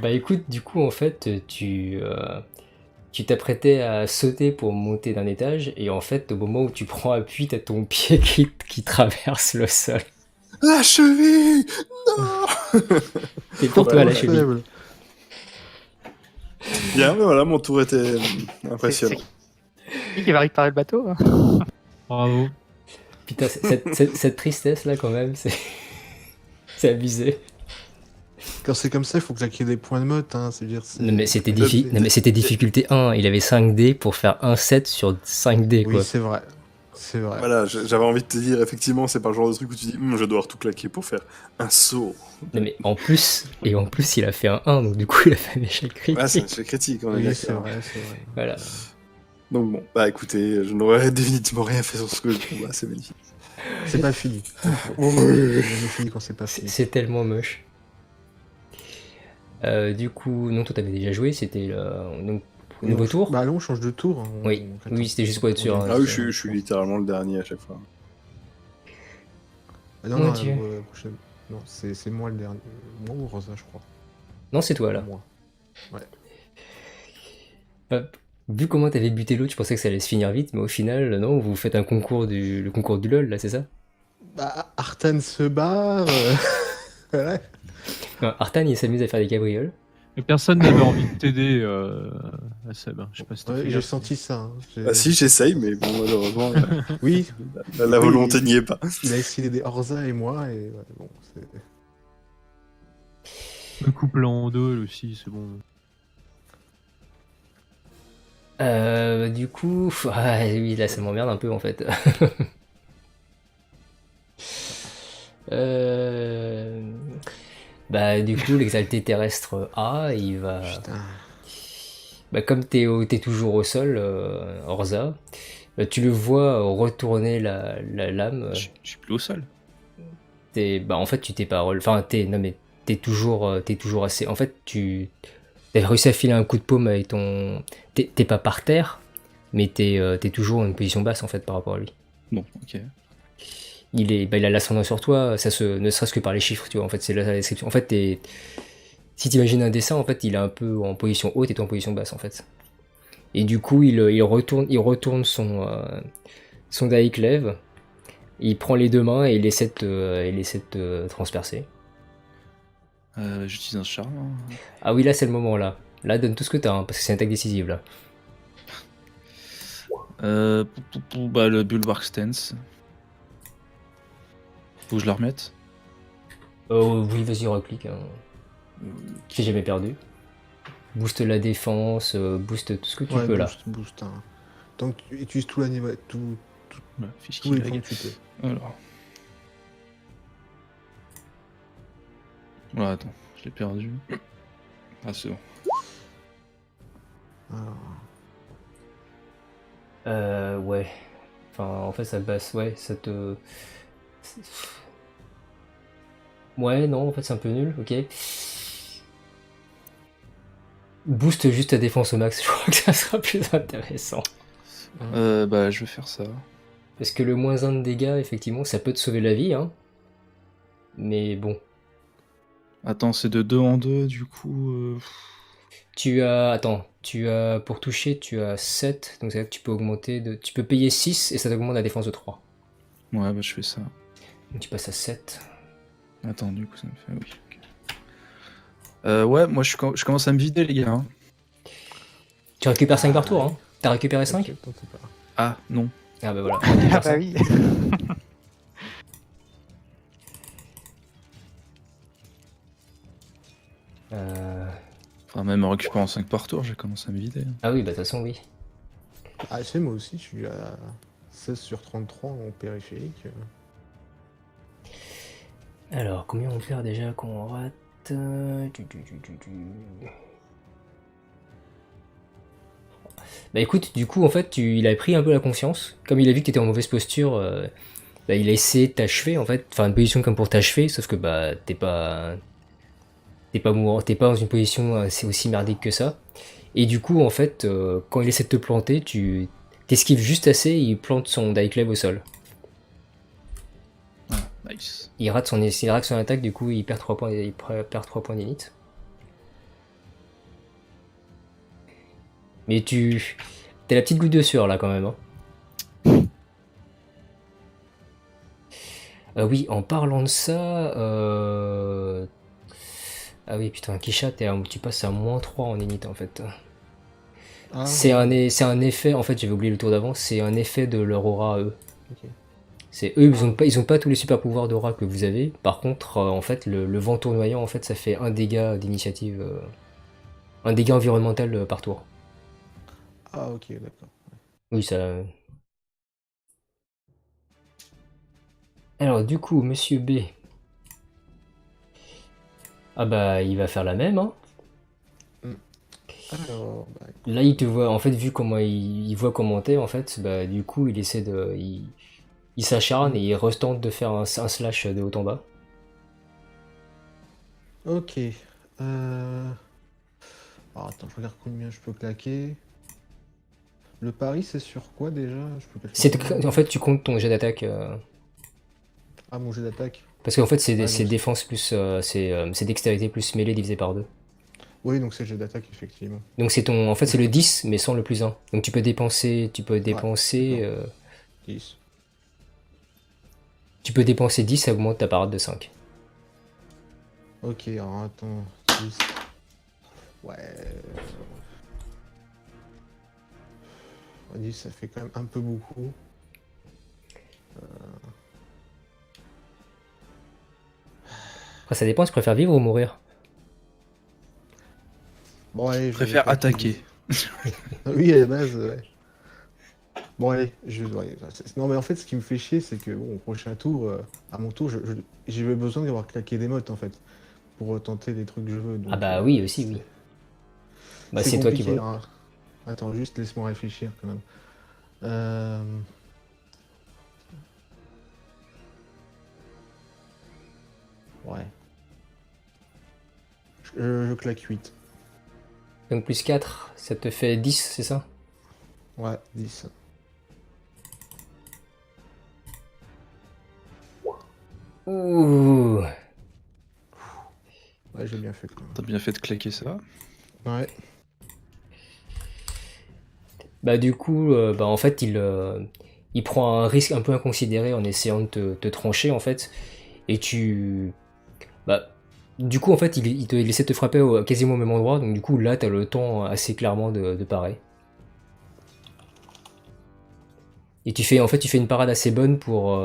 Bah écoute, du coup, en fait, tu t'apprêtais à sauter pour monter d'un étage, et en fait, au moment où tu prends appui, t'as ton pied qui traverse le sol. La cheville. Non. C'est pour toi la ouais, cheville. Faible. Bien, mais voilà, mon tour était impressionnant. C'est qui va réparer le bateau, hein. Bravo. Putain, cette tristesse là, quand même, c'est abusé. Quand c'est comme ça, il faut claquer des points de mode. Hein. C'est-à-dire, Non, mais c'était c'est- non, mais c'était difficulté 1. Il avait 5 dés pour faire un set sur 5 dés, quoi. Oui, c'est vrai. C'est vrai. Voilà, j'avais envie de te dire, effectivement, c'est pas le genre de truc où tu dis, je dois avoir tout claquer pour faire un saut. Non, mais en plus, il a fait un 1, donc du coup, il a fait un échec critique. Ah, c'est critique, on est Oui, c'est d'accord. vrai, c'est vrai. Voilà. Donc bon, bah écoutez, je n'aurais définitivement rien fait sur ce que je combat, c'est magnifique. C'est pas fini. Oh, On est fini quand c'est pas fini. C'est tellement moche. Du coup, non, toi t'avais déjà joué, c'était donc, nouveau tour. Bah là, on change de tour. Hein. Oui, Attends. oui, c'était juste pour être sûr. On hein, est- Ah oui, c'est- je suis littéralement le dernier à chaque fois. Ah, non, Oh, non, Dieu. la prochaine. Non, c'est moi le dernier. Moi ou Rosa, je crois. Non, c'est toi là. Moi. Vu comment t'avais buté l'autre, je pensais que ça allait se finir vite, mais au final, non, vous faites le concours du LOL, là, c'est ça? Bah, Artan se barre. Ouais. Non, Artan, il s'amuse à faire des cabrioles. Et personne n'avait envie de t'aider à Seb. Hein. Je sais pas si t'as Ouais, fait j'ai gaffe. senti ça. Hein. Ah si, j'essaye, mais bon, malheureusement, Oui, la volonté n'y est pas. il a essayé d'aider Orza et moi, et ouais, bon, c'est... Le couple en deux aussi, c'est bon. Du coup, oui, là, ça m'emmerde un peu en fait. Bah, du coup, l'exalté terrestre A, il va. Putain. Bah, comme t'es toujours au sol, Orza, tu le vois retourner la lame. Je suis plus au sol. en fait, tu t'es pas enfin, non mais t'es toujours assez. En fait, t'as réussi à filer un coup de paume avec ton. T'es pas par terre, mais t'es toujours en une position basse en fait par rapport à lui. Bon, ok. Il a l'ascendant sur toi, ne serait-ce que par les chiffres, tu vois. En fait, c'est la description. En fait, si t'imagines un dessin, en fait, il est un peu en position haute et toi en position basse, en fait. Et du coup, il retourne son Daiklev, il prend les deux mains et il essaie de te transpercer. J'utilise un charme. Hein. Ah oui, là, c'est le moment, là. Là, donne tout ce que t'as, hein, parce que c'est une attaque décisive, là. Bah, le Bulwark Stance. Faut que je la remette. Oh, oui, vas-y, reclique. Hein. J'ai jamais perdu. Booste la défense, booste tout ce que tu peux, là. Boost, hein. Tant que tu utilises tout l'animal, Ouais, fiche tous les qui points lag. que tu peux. Alors. Ouais, attends, je l'ai perdu. Ah, c'est bon. Ouais. Enfin, en fait, ça baisse, ouais, ça te. Ouais, non, en fait, c'est un peu nul, ok. Booste juste ta défense au max, je crois que ça sera plus intéressant. Bah, je vais faire ça. Parce que le -1 de dégâts, effectivement, ça peut te sauver la vie, hein. Mais bon. Attends, c'est de 2 en 2, du coup. Attends, pour toucher, tu as 7, donc c'est là que tu peux augmenter tu peux payer 6 et ça t'augmente la défense de 3. Ouais, bah, je fais ça. Donc tu passes à 7. Attends, du coup, ça me fait. Oui, ok. Ouais, moi, je commence à me vider, les gars. Hein. Tu récupères 5 par tour, hein. T'as récupéré 5 ? T'inquiète, t'en fais pas. Ah, non. Ah bah voilà. Ah bah oui. Enfin, même en récupérant 5 par tour, j'ai commencé à me vider. Ah oui, bah de toute façon, oui. Ah, c'est moi aussi, je suis à 16 sur 33 en périphérique. Alors, combien on perd déjà quand on rate Bah écoute, du coup, en fait, il a pris un peu la confiance. Comme il a vu que t'étais en mauvaise posture, bah, il a essayé de t'achever, en fait. Enfin, une position comme pour t'achever, sauf que bah, t'es pas mourant, t'es pas dans une position aussi merdique que ça. Et du coup, en fait, quand il essaie de te planter, tu t'esquives juste assez et il plante son Daiklev au sol. Ah, nice. Il rate son attaque, du coup, il perd 3 points, perd 3 points d'init. Mais t'as la petite goutte de sueur là quand même. Hein. Oui, en parlant de ça, ah oui, putain, Kisha, tu passes à -3 en init en fait. Ah, C'est un effet, en fait, j'avais oublié le tour d'avant, c'est un effet de leur aura à eux. ok. C'est eux, ils ont pas tous les super pouvoirs d'aura que vous avez. Par contre, en fait, le vent tournoyant, en fait, ça fait un dégât d'initiative, un dégât environnemental par tour. Ah, ok, d'accord. Oui, ça. Alors, du coup, Monsieur B. Ah bah, il va faire la même, hein. Alors, bah, Là, il te voit, en fait, vu comment il voit comment t'es, en fait, bah, du coup, il essaie de. Il s'acharne et il retente de faire un slash de haut en bas. ok. Alors, attends, je regarde combien je peux claquer. Le pari, c'est sur quoi déjà? Je peux calculer. En fait, tu comptes ton jet d'attaque. Ah, mon jet d'attaque. Parce qu'en fait, c'est Ouais, donc défense plus. C'est dextérité plus mêlée divisé par 2. Oui, donc c'est le jet d'attaque, effectivement. Donc en fait, c'est le 10, mais sans le +1. Donc tu peux dépenser. d'accord. 10. Tu peux dépenser 10, ça augmente ta parade de 5. Ok, alors attends. 10. Ouais. 10, ça fait quand même un peu beaucoup. Après, ça dépend, tu préfères vivre ou mourir? Bon, allez, Je je préfère vais claquer attaquer. 10. Oui, à la base, ouais. Bon, allez, non, mais en fait, ce qui me fait chier, c'est que, bon, au prochain tour, à mon tour, j'ai besoin d'avoir claqué des mottes, en fait, pour tenter les trucs que je veux. Donc, Ah bah oui, aussi, oui. Bah c'est toi qui compliqué, vois. hein. Attends, juste laisse-moi réfléchir, quand même. Euh... Ouais. Je claque 8. Donc plus 4, ça te fait 10, c'est ça? Ouais, 10. Ouh. Ouais, j'ai bien fait quand T'as bien fait de claquer ça. même. Ouais. Bah du coup, en fait, il prend un risque un peu inconsidéré en essayant de te trancher, en fait. Et tu... Bah, du coup, en fait, il essaie de te frapper quasiment au même endroit. Donc du coup, là, t'as le temps assez clairement de parer. Et tu fais une parade assez bonne pour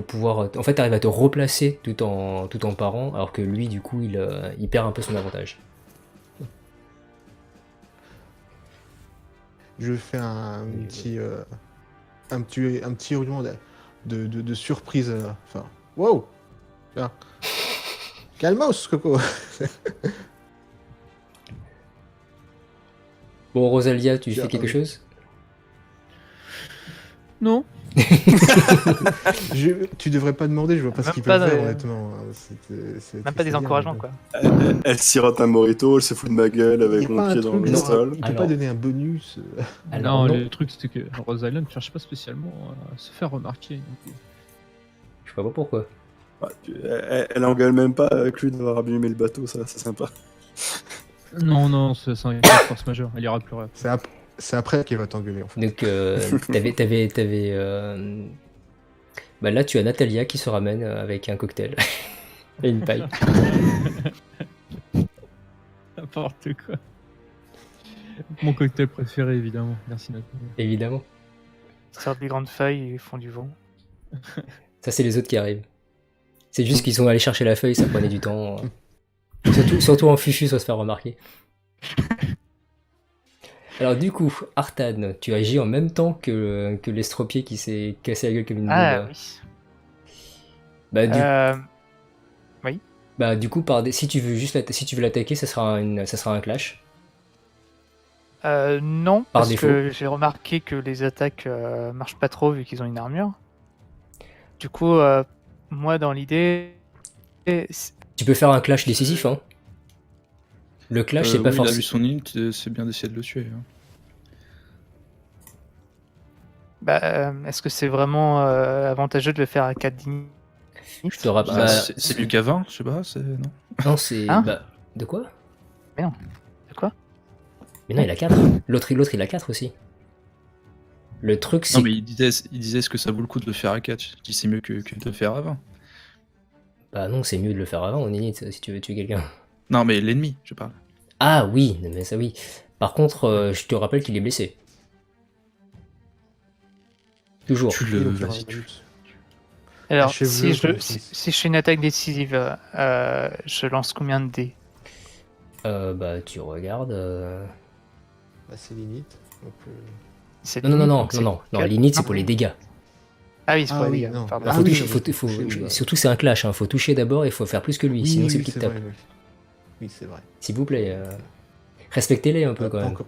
pouvoir... En fait, t'arrives à te replacer tout en parant, alors que lui, du coup, il perd un peu son avantage. Je fais un petit hurlement de surprise. Enfin, wow! Tiens. Calmos, Coco! Bon, Rosalia, tu Tiens, fais quelque chose? Non. Tu devrais pas demander, je vois pas ce Même qu'il pas peut faire, de- honnêtement. Même pas des encouragements, quoi. Elle sirote un morito, elle se fout de ma gueule avec Il y a mon pas un pied dans truc, le genre, stall. il peut Alors- pas donner un bonus. Alors, non, non. le truc c'est que Rosalind ne cherche pas spécialement à se faire remarquer. Donc, Je sais pas pourquoi. Ah, elle engueule même pas avec lui d'avoir abîmé le bateau, ça c'est sympa. non, c'est un cas de force majeure. Elle ira pleurer. C'est après qu'il va t'engueuler, en fait. Donc, bah là, tu as Natalia qui se ramène avec un cocktail et une paille. N'importe quoi. Mon cocktail préféré, évidemment. Merci Nathalie. Évidemment. Ils sortent des grandes feuilles et font du vent. Ça, c'est les autres qui arrivent. C'est juste qu'ils sont allés chercher la feuille, ça prenait du temps. Surtout en fufu, ça se faire remarquer. Alors du coup, Artan, tu agis en même temps que l'estropié qui s'est cassé la gueule comme une Ah bombe. oui. Bah, du Euh, coup, si tu veux si tu veux l'attaquer, ça sera un clash. non, Par parce défaut. que j'ai remarqué que les attaques marchent pas trop vu qu'ils ont une armure. Du coup, moi dans l'idée, Tu peux faire un clash décisif, hein. Le clash, c'est pas oui, il a vu forcément. son int, c'est bien d'essayer de le tuer. Hein. est-ce que c'est vraiment avantageux de le faire à 4 dignités? Je te rappelle. Bah, c'est mieux qu'à 20, je sais pas, non. Non, c'est. Hein Bah, de quoi? De quoi? Mais non, il a 4. L'autre, il a 4 aussi. Le truc, c'est. Non, mais il disait est-ce que ça vaut le coup de le faire à 4? Je dis c'est mieux que de le faire à 20. Bah non, c'est mieux de le faire avant, on init, si tu veux tuer quelqu'un. Non, mais l'ennemi, je parle. Ah oui, mais ça oui. Par contre, je te rappelle qu'il est blessé. Toujours. Tu Et le. donc, il y aura Vas-y, un tu... bonus. Alors, Achève-le, si comme si je fais une attaque décisive, je lance combien de dés? Bah tu regardes. Bah, c'est l'init. Donc, C'est Non, non, non, limite, non, donc non, c'est non, non, quatre. l'init c'est Non. pour les dégâts. Ah oui, c'est pour Ah les oui, dégâts, non. pardon. Là, Ah faut oui, toucher, oui, toucher, surtout c'est un clash, hein, faut toucher d'abord et faut faire plus que lui, oui, sinon oui, c'est le oui, qui te c'est tape. vrai, oui. Oui, c'est vrai. S'il vous plaît, respectez-les un peu Pas quand même. encore.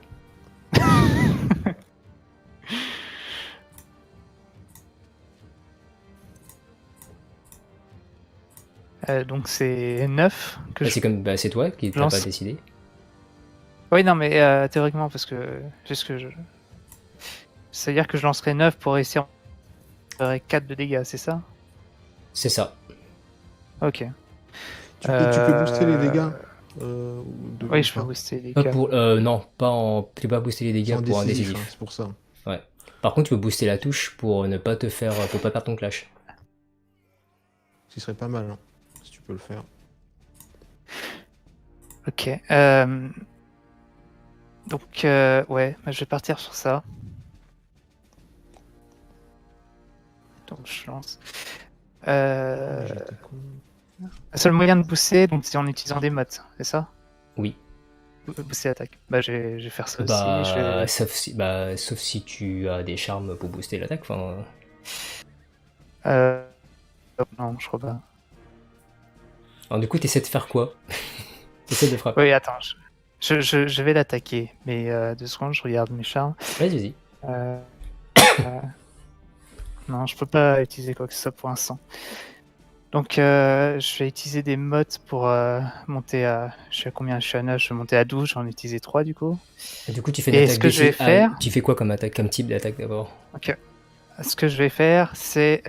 Donc c'est 9 que Bah, je... c'est comme, bah, c'est toi qui t'as lance. pas décidé. Oui, non, mais théoriquement, parce que... Juste que je... C'est-à-dire que je lancerai 9 pour essayer en faire 4 de dégâts, c'est ça? C'est ça. Ok. Et tu peux booster les dégâts Oui, je peux pas. booster les Pas dégâts. pour, non, tu peux pas booster les C'est dégâts en pour un décisif, décisif. hein, c'est pour ça. Par contre, tu peux booster la touche pour ne pas te faire, pour pas perdre ton clash. Ce qui serait pas mal, hein, si tu peux le faire. Ok. Donc, ouais, bah, je vais partir sur ça. Donc, je lance. J'étais con. Le seul moyen de booster, donc, c'est en utilisant des mottes, c'est ça? Oui. Booster attaque. Bah, je vais faire ça Bah, aussi. Je vais- sauf si tu as des charmes pour booster l'attaque. Enfin, Non, je crois pas. alors, du coup, t'essaies de faire quoi? T'essaies de frapper. Oui, attends, je vais l'attaquer, mais 2 secondes, je regarde mes charmes. Vas-y. Euh, Non, je peux pas utiliser quoi que ce soit pour l'instant. Donc, je vais utiliser des mods pour monter à. Je sais à combien je suis à 9, je vais monter à 12, j'en ai utilisé 3 du coup. Et du coup, tu fais une Et attaque ce que je vais faire- tu fais quoi comme attaque, comme type d'attaque d'abord? Ce que je vais faire, c'est.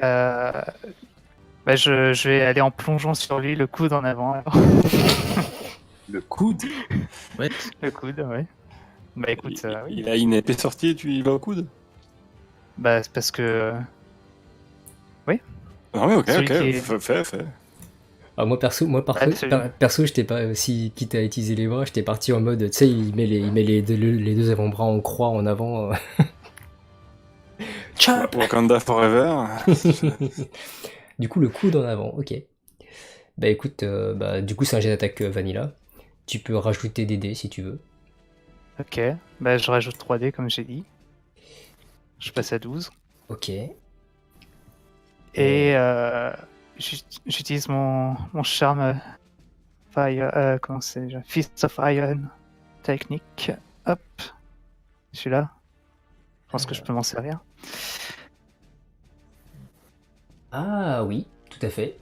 Je vais aller en plongeant sur lui, le coude en avant. Alors. Le coude. Ouais. Le coude, ouais. Bah écoute, oui. Il a une épée sortie et tu y vas au coude. Bah, c'est parce que. Ah ouais, ok, Celui ok. qui est- Fais. Ah, moi perso, Absolument. perso, j'étais pas aussi quitte à utiliser les bras, j'étais parti en mode, tu sais, il met les deux avant-bras en croix en avant. Chop. Wakanda Forever. Du coup, le coude en avant, ok. Bah écoute, du coup, c'est un jet d'attaque vanilla. Tu peux rajouter des dés si tu veux. Ok. Bah, je rajoute 3D comme j'ai dit. Je passe à 12. Ok. Et j'utilise mon charme Fire. Comment c'est déjà? Fist of Iron technique. Hop. Celui-là. Je pense que je peux m'en servir. Ah oui, tout à fait.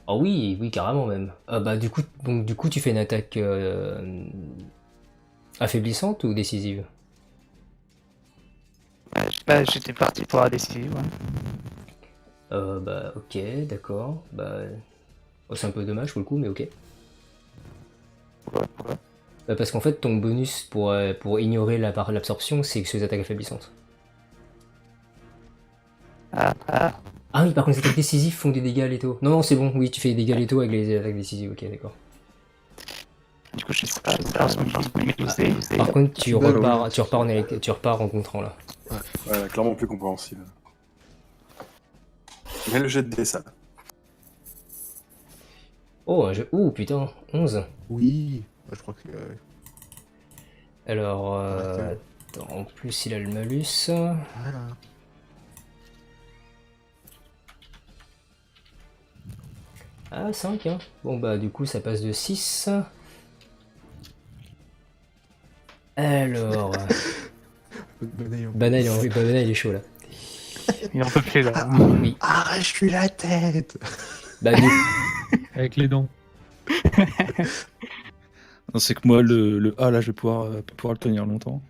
Ah oui, oui, carrément même. Du coup, tu fais une attaque affaiblissante ou décisive? J'étais parti pour la décisive. Ouais. Ok, d'accord. C'est un peu dommage pour le coup, mais ok. Pourquoi Parce qu'en fait, ton bonus pour ignorer l'absorption, c'est que c'est les attaques affaiblissantes. Ah. Ah oui, par contre, les attaques décisives font des dégâts létaux. Non, non, c'est bon, oui, tu fais des dégâts létaux avec les attaques décisives, ok, d'accord. Du coup, je sais pas ce que je pense que je Par contre, tu Bah, repars en rencontrant là. Ouais, clairement plus compréhensible. Mais le jet de dés, ça. Oh, putain, 11. Oui, je crois que. Alors, Arrêtez. attends, en plus, il a le malus. Voilà. Ah, 5, hein. Bon, du coup, ça passe de 6. Alors, Bana, il est chaud là. Il en peut plus là. Oui. Arrache-lui la tête. Avec les dents. Non, c'est que moi, le A, là, je vais pouvoir le tenir longtemps.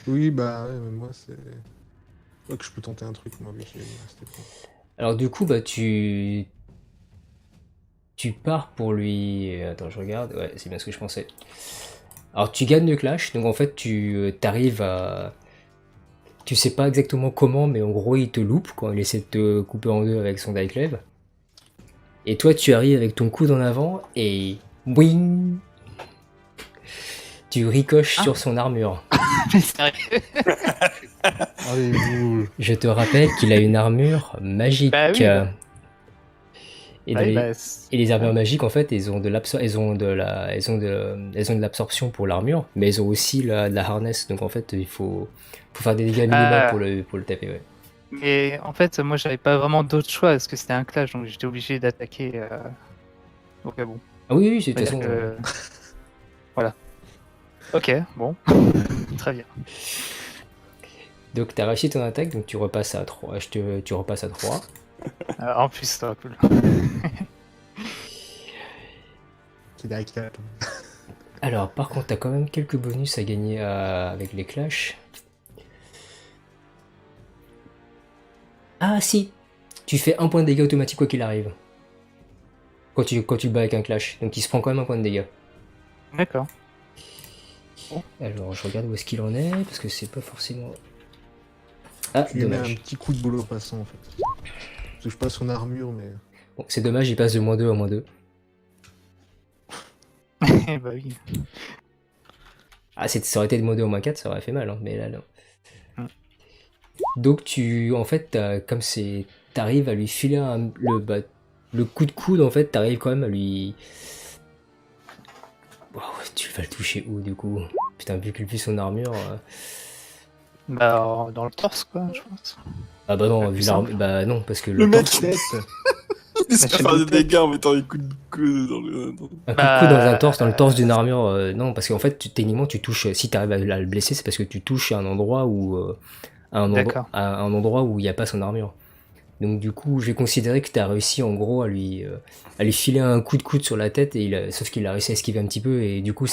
Oui, bah ouais, mais moi c'est. Je crois que je peux tenter un truc, moi, avec les. Alors, du coup, tu pars pour lui. Attends, je regarde. Ouais, c'est bien ce que je pensais. Alors, tu gagnes le clash, donc en fait, tu t'arrives à. Tu sais pas exactement comment, mais en gros, il te loupe quand il essaie de te couper en deux avec son die glaive. Et toi, tu arrives avec ton coude en avant et. Boing. Tu ricoches sur son armure. Mais sérieux? Allez, boule. Je te rappelle qu'il a une armure magique. Bah oui, bah. Et, Ouais, et les armures magiques, en fait, elles ont de l'absorption pour l'armure, mais elles ont aussi de la harness. Donc en fait, il faut faire des dégâts minimums pour le taper. Ouais. Mais en fait, moi, j'avais pas vraiment d'autre choix parce que c'était un clash, donc j'étais obligé d'attaquer. Donc bon. Ah oui, oui, de toute C'est-à-dire façon. que- Voilà. Ok, bon. Très bien. Donc t'as réussi ton attaque, donc tu repasses à 3. Tu repasses à 3. En plus, ça va cool. Qui la claque. Alors, par contre, t'as quand même quelques bonus à gagner avec les clashs. Ah si, tu fais un point de dégâts automatique quoi qu'il arrive. Quand tu le bats avec un clash. Donc il se prend quand même un point de dégâts. D'accord. Alors je regarde où est-ce qu'il en est, parce que c'est pas forcément... Ah, Tu lui mets un dommage. petit coup de boulot passant en fait. Je touche pas son armure, mais. Bon, c'est dommage, il passe de -2 à -2. Bah oui. Ah, ça aurait été de -2 à -4, ça aurait fait mal, hein, mais là, non. Mm. Donc comme t'arrives à lui filer le coup de coude, en fait, t'arrives quand même à lui... Wow, tu vas le toucher où, du coup? Putain, vu qu'il pue son armure... Bah, dans le torse, quoi, je pense. Ah bah non, Plus vu simple. l'armure... Bah non, parce que Le mec, torse- il se fait faire des dégâts en mettant des coups de queue dans le. Un coup de Bah, coude dans le torse d'une armure, non, parce qu'en fait, techniquement, tu touches, si tu arrives à le blesser, c'est parce que tu touches à un endroit où, D'accord. à un endroit où il n'y a pas son armure. Donc du coup, je vais considérer que tu as réussi en gros à lui filer un coup de coude sur la tête, sauf qu'il a réussi à esquiver un petit peu, et du coup,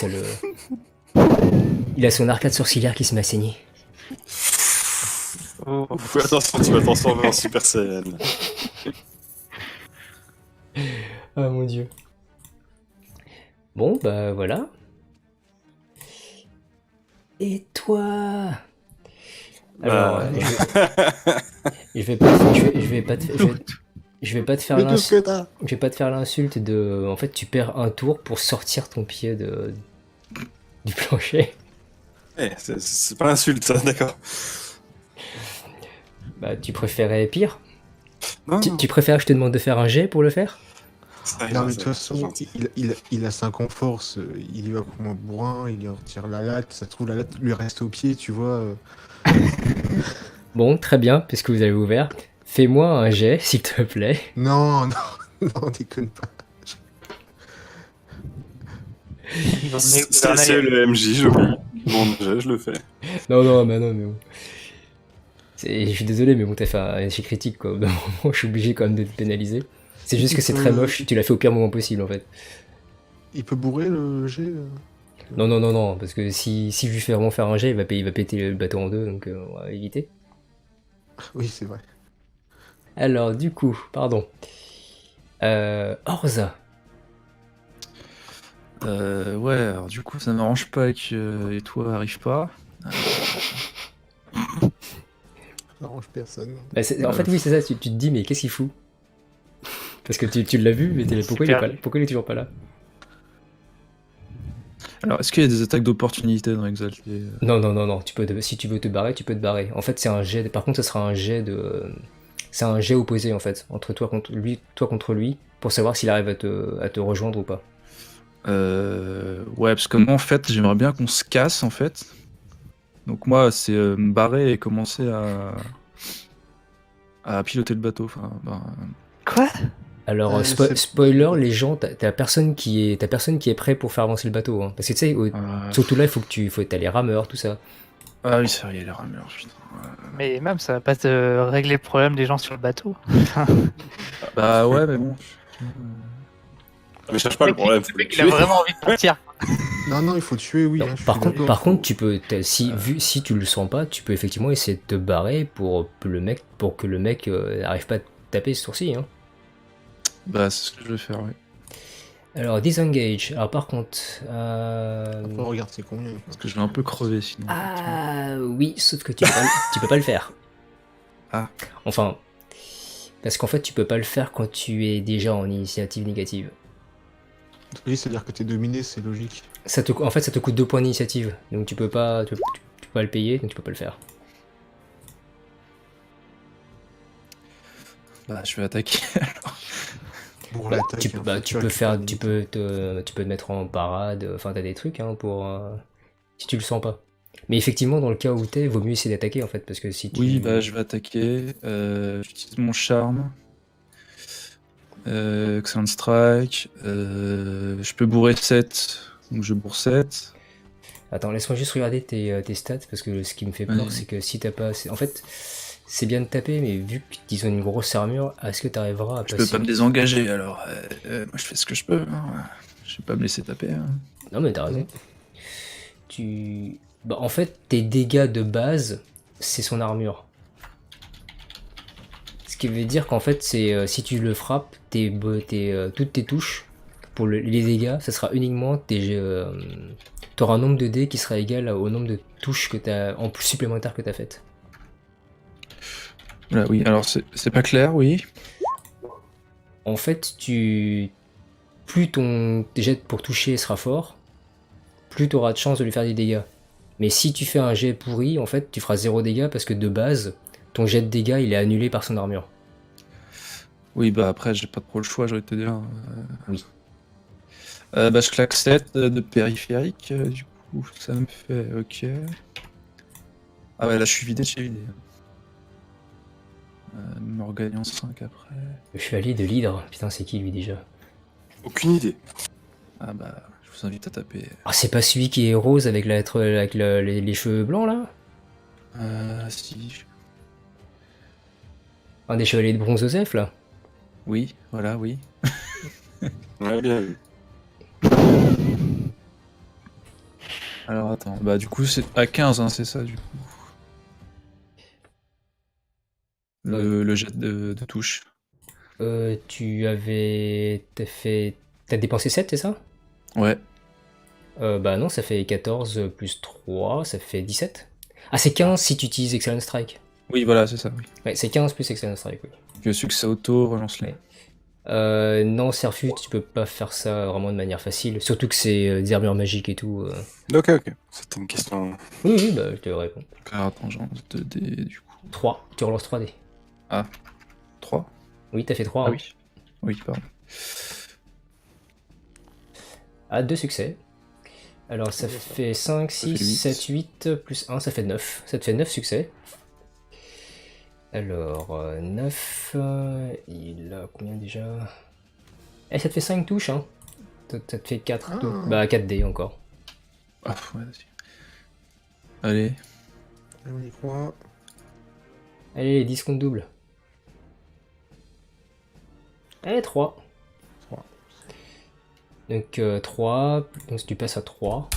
il a son arcade sourcilière qui se met à saigner. Oh. Fais attention, tu vas transformer en Super Saiyan. Ah mon dieu. Bon, bah voilà. Et toi? Alors, Bah, je vais pas, je vais pas te, je vais pas te faire mais tout ce que t'as. je vais pas te faire l'insulte de. En fait, tu perds un tour pour sortir ton pied du plancher. Eh, c'est pas insulte, ça, d'accord. Bah, tu préférais pire? Non, non. Tu préfères que je te demande de faire un jet pour le faire? Non, mais de toute façon, il a 5 en force, il y va comme un bourrin, il y retire la latte, ça se trouve la latte lui reste au pied, tu vois. Bon, très bien, puisque vous avez ouvert. Fais-moi un jet, s'il te plaît. Non, non, non, déconne pas. C'est le MJ, j'oublie. Mon jeu, je le fais. Non, mais bon. Je suis désolé, mais bon, t'as fait un échec critique, quoi. Au bout d'un moment, je suis obligé quand même de te pénaliser. C'est juste que c'est très moche, tu l'as fait au pire moment possible, en fait. Il peut bourrer le jet Non, parce que si je lui fais vraiment faire un jet, il va péter le bateau en deux, donc on va éviter. Oui, c'est vrai. Alors, du coup, pardon. Orza. Ouais, alors du coup, ça m'arrange pas que et toi arrive pas. Ça arrange personne. Bah, en fait, oui, c'est ça, tu te dis, mais qu'est-ce qu'il fout? Parce que tu l'as vu, mais pourquoi il est toujours pas là? Alors, est-ce qu'il y a des attaques d'opportunité dans Exalté? Non, si tu veux te barrer, tu peux te barrer. En fait, c'est un jet. Par contre, ça sera un jet de. C'est un jet opposé, en fait, entre toi contre lui, pour savoir s'il arrive à te rejoindre ou pas. Ouais, parce que moi, en fait, j'aimerais bien qu'on se casse, en fait. Donc moi, c'est me barrer et commencer à piloter le bateau. Enfin, Quoi? Alors, spoiler, les gens, t'as personne qui est prêt pour faire avancer le bateau. Hein. Parce que tu sais, surtout là, t'as les rameurs, tout ça. Ah oui, c'est vrai, il y a les rameurs, putain. Mais même, ça va pas te régler le problème des gens sur le bateau. Bah ouais, mais bon. Mais cherche pas le problème. Le mec, il a vraiment envie de partir. Non, il faut tuer, oui. Non, hein, je suis par d'accord, contre, tu peux, si tu le sens pas, tu peux effectivement essayer de te barrer pour que le mec n'arrive pas à te taper ce sourcil. Hein. Bah, c'est ce que je vais faire, oui. Alors, disengage. Alors, par contre. Après, regarde, c'est combien. Parce que je vais un peu crever sinon. Ah, oui, sauf que tu peux pas le faire. Ah. Enfin. Parce qu'en fait, tu peux pas le faire quand tu es déjà en initiative négative. Oui, c'est-à-dire que t'es dominé, c'est logique. En fait, ça te coûte 2 points d'initiative. Donc, tu peux pas le payer, donc tu peux pas le faire. Bah, je vais attaquer. Pour l'attaque, Tu peux te mettre en parade. Enfin, t'as des trucs hein, pour si tu le sens pas. Mais effectivement, dans le cas où t'es, vaut mieux essayer d'attaquer en fait, parce que si tu... Oui, bah, je vais attaquer. J'utilise mon charme. Excellent strike. Je peux bourrer 7. Donc je bourre 7. Attends, laisse-moi juste regarder tes stats, parce que ce qui me fait peur, c'est que si t'as pas... En fait, c'est bien de taper, mais vu qu'ils ont une grosse armure, est-ce que t'arriveras à passer... Je peux pas me désengager, alors moi je fais ce que je peux. Hein. Je vais pas me laisser taper. Hein. Non mais t'as raison. Bah, en fait, tes dégâts de base, c'est son armure. Ce qui veut dire qu'en fait, c'est si tu le frappes, toutes tes touches, pour les dégâts, ça sera uniquement t'auras un nombre de dés qui sera égal au nombre de touches que t'as en plus supplémentaires que t'as faites. Là, oui, alors c'est pas clair, oui. En fait, plus ton jet pour toucher sera fort, plus tu auras de chance de lui faire des dégâts. Mais si tu fais un jet pourri, en fait, tu feras 0 dégâts parce que de base, ton jet de dégâts, il est annulé par son armure. Oui, bah après, j'ai pas trop le choix, j'aurais te dire. Oui. Bah, je claque 7 de périphérique, du coup, ça me fait ok. Ah ouais, là, je suis vidé de chez vidé. Me regagnant 5 après. Le chevalier de l'hydre, putain, c'est qui lui déjà? Aucune idée. Ah bah, je vous invite à taper. Ah, c'est pas celui qui est rose avec les cheveux blancs là? Si. Un des chevaliers de bronze Joseph, là. Oui, voilà, oui. Ouais, bien vu. Alors attends, bah du coup c'est à 15, hein, c'est ça du coup. Le jet de touche. T'as dépensé 7, c'est ça? Ouais. Bah non, ça fait 14 plus 3, ça fait 17. Ah, c'est 15 si tu utilises Excellent Strike. Oui, voilà, c'est ça, oui. Ouais, c'est 15 plus Excellent Strike, oui. Le succès auto, relance-les. Ouais. Non, Serfu, tu peux pas faire ça vraiment de manière facile. Surtout que c'est des armures magiques et tout. Ok, ok. C'était une question. Oui, oui, bah je te réponds. Alors attends, j'en 2D du coup. 3, tu relances 3 dés. 3. Oui, t'as fait 3. Ah hein. oui. Oui, pardon. Ah, 2 succès. Alors ça C'est ça. fait 5, Ça 6, fait 8. 7, 8, plus 1, ça fait 9. Ça te fait 9 succès. Alors, 9, il a combien déjà? Eh, ça te fait 5 touches, hein. Ça te fait 4, Ah. donc, bah 4 dés encore. Ah, ouais, vas-y. Allez. On y croit. Allez, les 10 comptes double. Allez, 3. 3. Donc 3, donc tu passes à 3.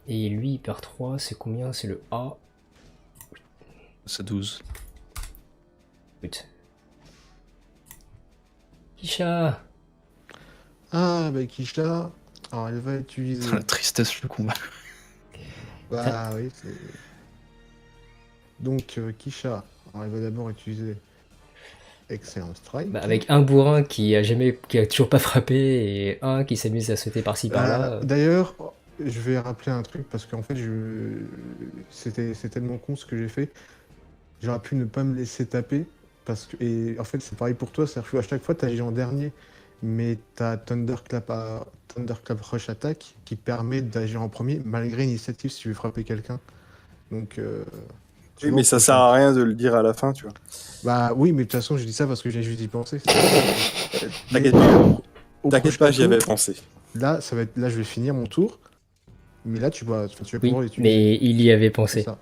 Et lui il perd 3, c'est combien? C'est le A. C'est 12. Putain. Kisha. Ah, bah Kisha. Alors, elle va utiliser. La tristesse, le combat. Bah oui, c'est. Donc, Kisha. Alors, elle va d'abord utiliser Excellent Strike. Bah, avec un bourrin qui a toujours pas frappé et un qui s'amuse à sauter par-ci par-là. D'ailleurs, je vais rappeler un truc parce qu'en fait, c'est tellement con ce que j'ai fait. J'aurais pu ne pas me laisser taper parce que et en fait, c'est pareil pour toi. C'est-à-dire que à chaque fois, tu agis en dernier, mais t'as Thunderclap Rush Attack qui permet d'agir en premier malgré l'initiative si tu veux frapper quelqu'un. Donc, tu Oui, vois, mais ça au sert prochain- à rien de le dire à la fin, tu vois. Bah oui, mais de toute façon, je dis ça parce que j'ai juste y pensé. Mais T'inquiète pas, au t'inquiète prochain pas, j'y avais tour, pensé. là, là, je vais finir mon tour. Mais là, tu vas Oui, pouvoir l'utiliser. mais il y avait C'est pensé. ça.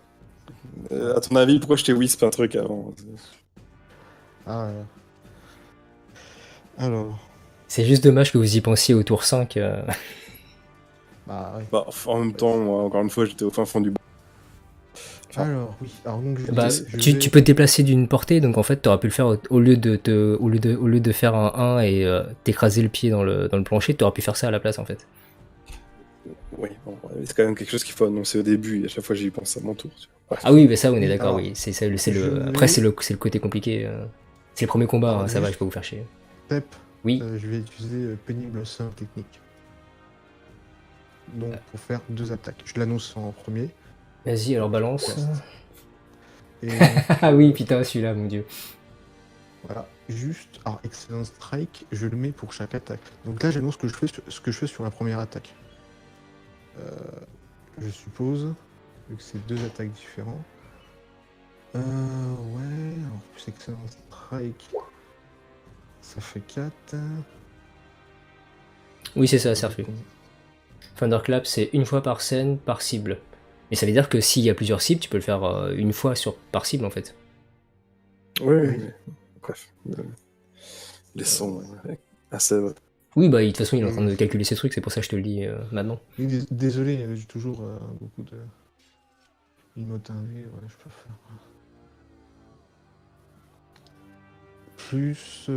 À ton avis, pourquoi je t'ai whisp un truc avant? Ah, alors, C'est juste dommage que vous y pensiez au tour 5. bah ouais. Bah, en même temps, moi, encore une fois, j'étais au fin fond du. Alors, oui. Alors, donc, Bah, je tu vais- peux te déplacer d'une portée, donc en fait, tu aurais pu le faire au lieu de faire un 1 et t'écraser le pied dans le plancher, tu aurais pu faire ça à la place en fait. Oui, bon, c'est quand même quelque chose qu'il faut annoncer au début, et à chaque fois j'y pense à mon tour. Tu vois. Bref. Ah oui, mais ça, on est Oui, d'accord, alors, oui. je Après, vais- c'est le côté compliqué. C'est le premier combat, Alors, hein, ça va, juste- je peux vous faire chier. Step, Oui, je vais utiliser pénible simple technique. Donc, pour faire 2 attaques. Je l'annonce en premier. vas-y, alors balance. Cast. Et donc, Ah oui, putain, celui-là, mon dieu. voilà. Juste, alors, Excellent Strike, je le mets pour chaque attaque. Donc là, j'annonce ce que je fais sur la première attaque. Je suppose, vu que c'est 2 attaques différentes. Ouais, alors plus Excellent Strike, ça fait 4. Oui, c'est ça, Serfu. Thunderclap, c'est une fois par scène, par cible. Et ça veut dire que s'il y a plusieurs cibles, tu peux le faire une fois par cible en fait. Oui, Oui. oui. Bref. Laissons assez. Oui, bah de toute façon, il est en train de calculer ces trucs, c'est pour ça que je te le dis maintenant. Oui, désolé, j'ai toujours beaucoup de. Emote indé, ouais, je peux faire. Plus.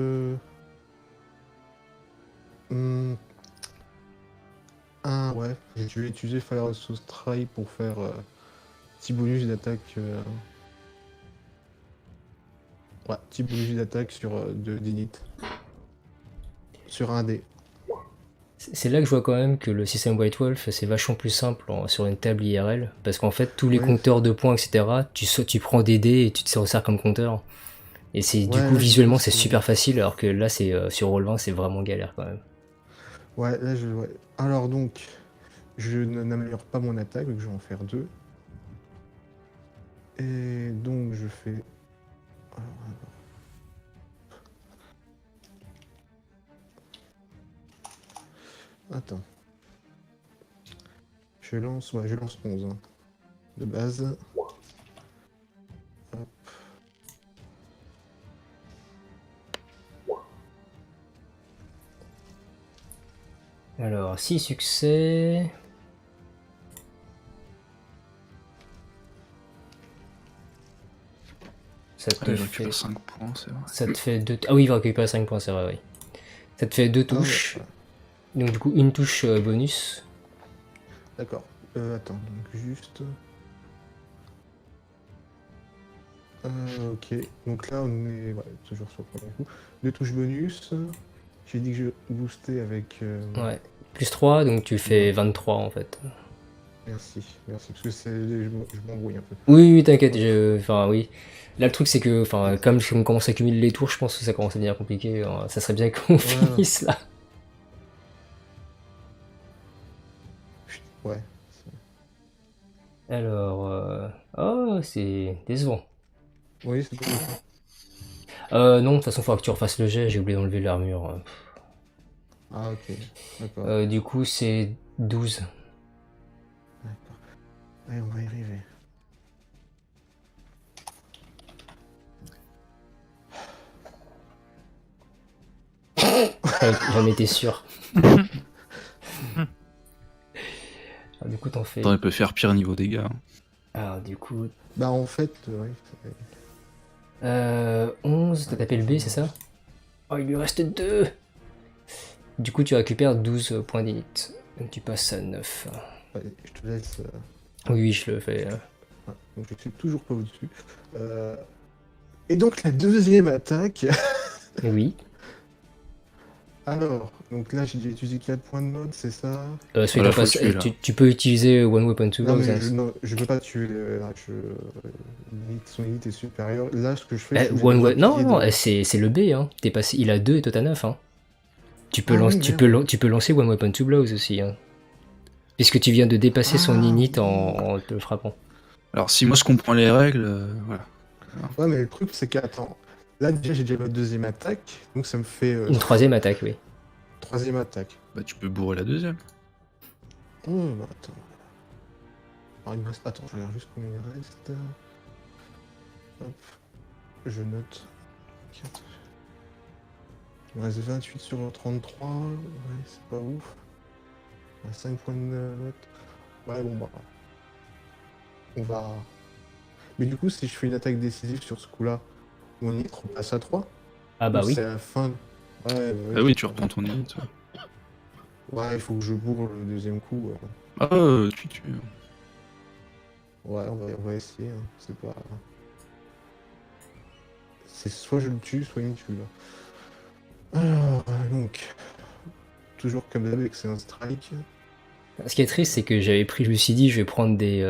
Ouais, je vais utiliser Fire Soul Strike pour faire petit bonus d'attaque. Ouais, petit bonus d'attaque sur de d'init. Sur un dé. C'est là que je vois quand même que le système White Wolf c'est vachement plus simple sur une table IRL parce qu'en fait tous les Ouais. compteurs de points etc tu prends des dés et tu te sers comme compteur et c'est du Ouais, coup là, visuellement je c'est pense que- super facile alors que là c'est sur Roll20 c'est vraiment galère quand même. Ouais, là je. Ouais. Alors donc, je n'améliore pas mon attaque, donc je vais en faire 2. Et donc je fais. Attends. Je lance 11 hein, de base. Hop. Alors, 6 succès. Ça te Il fait... récupère 5 points, c'est vrai. Ça te fait 2... Ah oui, il va récupérer 5 points, c'est vrai, oui. Ça te fait 2 Ah ouais, touches. voilà. Donc du coup, une touche bonus. D'accord. Attends, donc juste. Ok, donc là on est toujours sur le premier coup. 2 touches bonus. J'ai dit que je boostais avec. Ouais. Plus 3, donc tu fais 23 en fait. Merci, parce que je m'embrouille un peu. Oui, oui, t'inquiète, enfin oui. Là, le truc, c'est que, enfin, comme on commence à cumuler les tours, je pense que ça commence à devenir compliqué. Alors, ça serait bien qu'on finisse là. Ouais. Alors, oh, c'est décevant. Oui, c'est pas beaucoup. Non, de toute façon, il faudra que tu refasses le jet, j'ai oublié d'enlever l'armure. Ah, ok, d'accord. Du coup, c'est 12. D'accord. Allez, on va y arriver. J'en étais sûr. Alors, du coup, t'en fais. Attends, il peut faire pire niveau dégâts. Hein. Alors, du coup, Bah, en fait, ouais. 11, t'as tapé le B, c'est ça? Oh, il lui reste 2. Du coup, tu récupères 12 points d'init. Donc, tu passes à 9. Ouais, je te laisse. Oui, oui, je le fais. Ouais, donc, je suis toujours pas au-dessus. Et donc, la deuxième attaque. Oui. Alors, donc là, j'ai utilisé 4 points de mode, c'est ça? Celui Voilà, d'en faut face, tuer, là. tu peux utiliser One Weapon to Non, Blows. mais hein. je peux pas tuer. Là, son unité est supérieure. Là, ce que je fais, je suis obligé One de Non, replier non, de- c'est le B. Hein. T'es passé... Il a 2 et toi t'as 9. Hein. Tu peux, Ah lancer, oui, tu, merde. peux, tu peux lancer One Weapon to Blows aussi. Hein. Puisque tu viens de dépasser son Ah, init oui. en te frappant. Alors, si moi je comprends les règles, voilà. Ouais, mais le truc, c'est qu'attends. Là, déjà, j'ai déjà ma deuxième attaque. Donc, ça me fait Une troisième attaque, oui. troisième attaque. Bah, tu peux bourrer la deuxième. Oh, bah, attends. Alors, il me reste... Attends, je regarde juste combien il reste. Hop. Je note. 4. Il me reste 28 sur 33. Ouais, c'est pas ouf. 5 points de note. Ouais, bon, bah. On va. Mais du coup, si je fais une attaque décisive sur ce coup-là, mon nit repasse à 3. Ah bah Ou oui. c'est à la fin. Ouais, Ah oui, tu reprends ton unit. Ouais, il faut que je bourre le deuxième coup. Ah, tu. Ouais, on va essayer. Hein. C'est pas. C'est soit je le tue, soit il me tue là. Alors, donc. Toujours comme d'hab, c'est un strike. Ce qui est triste, c'est que je me suis dit, je vais prendre des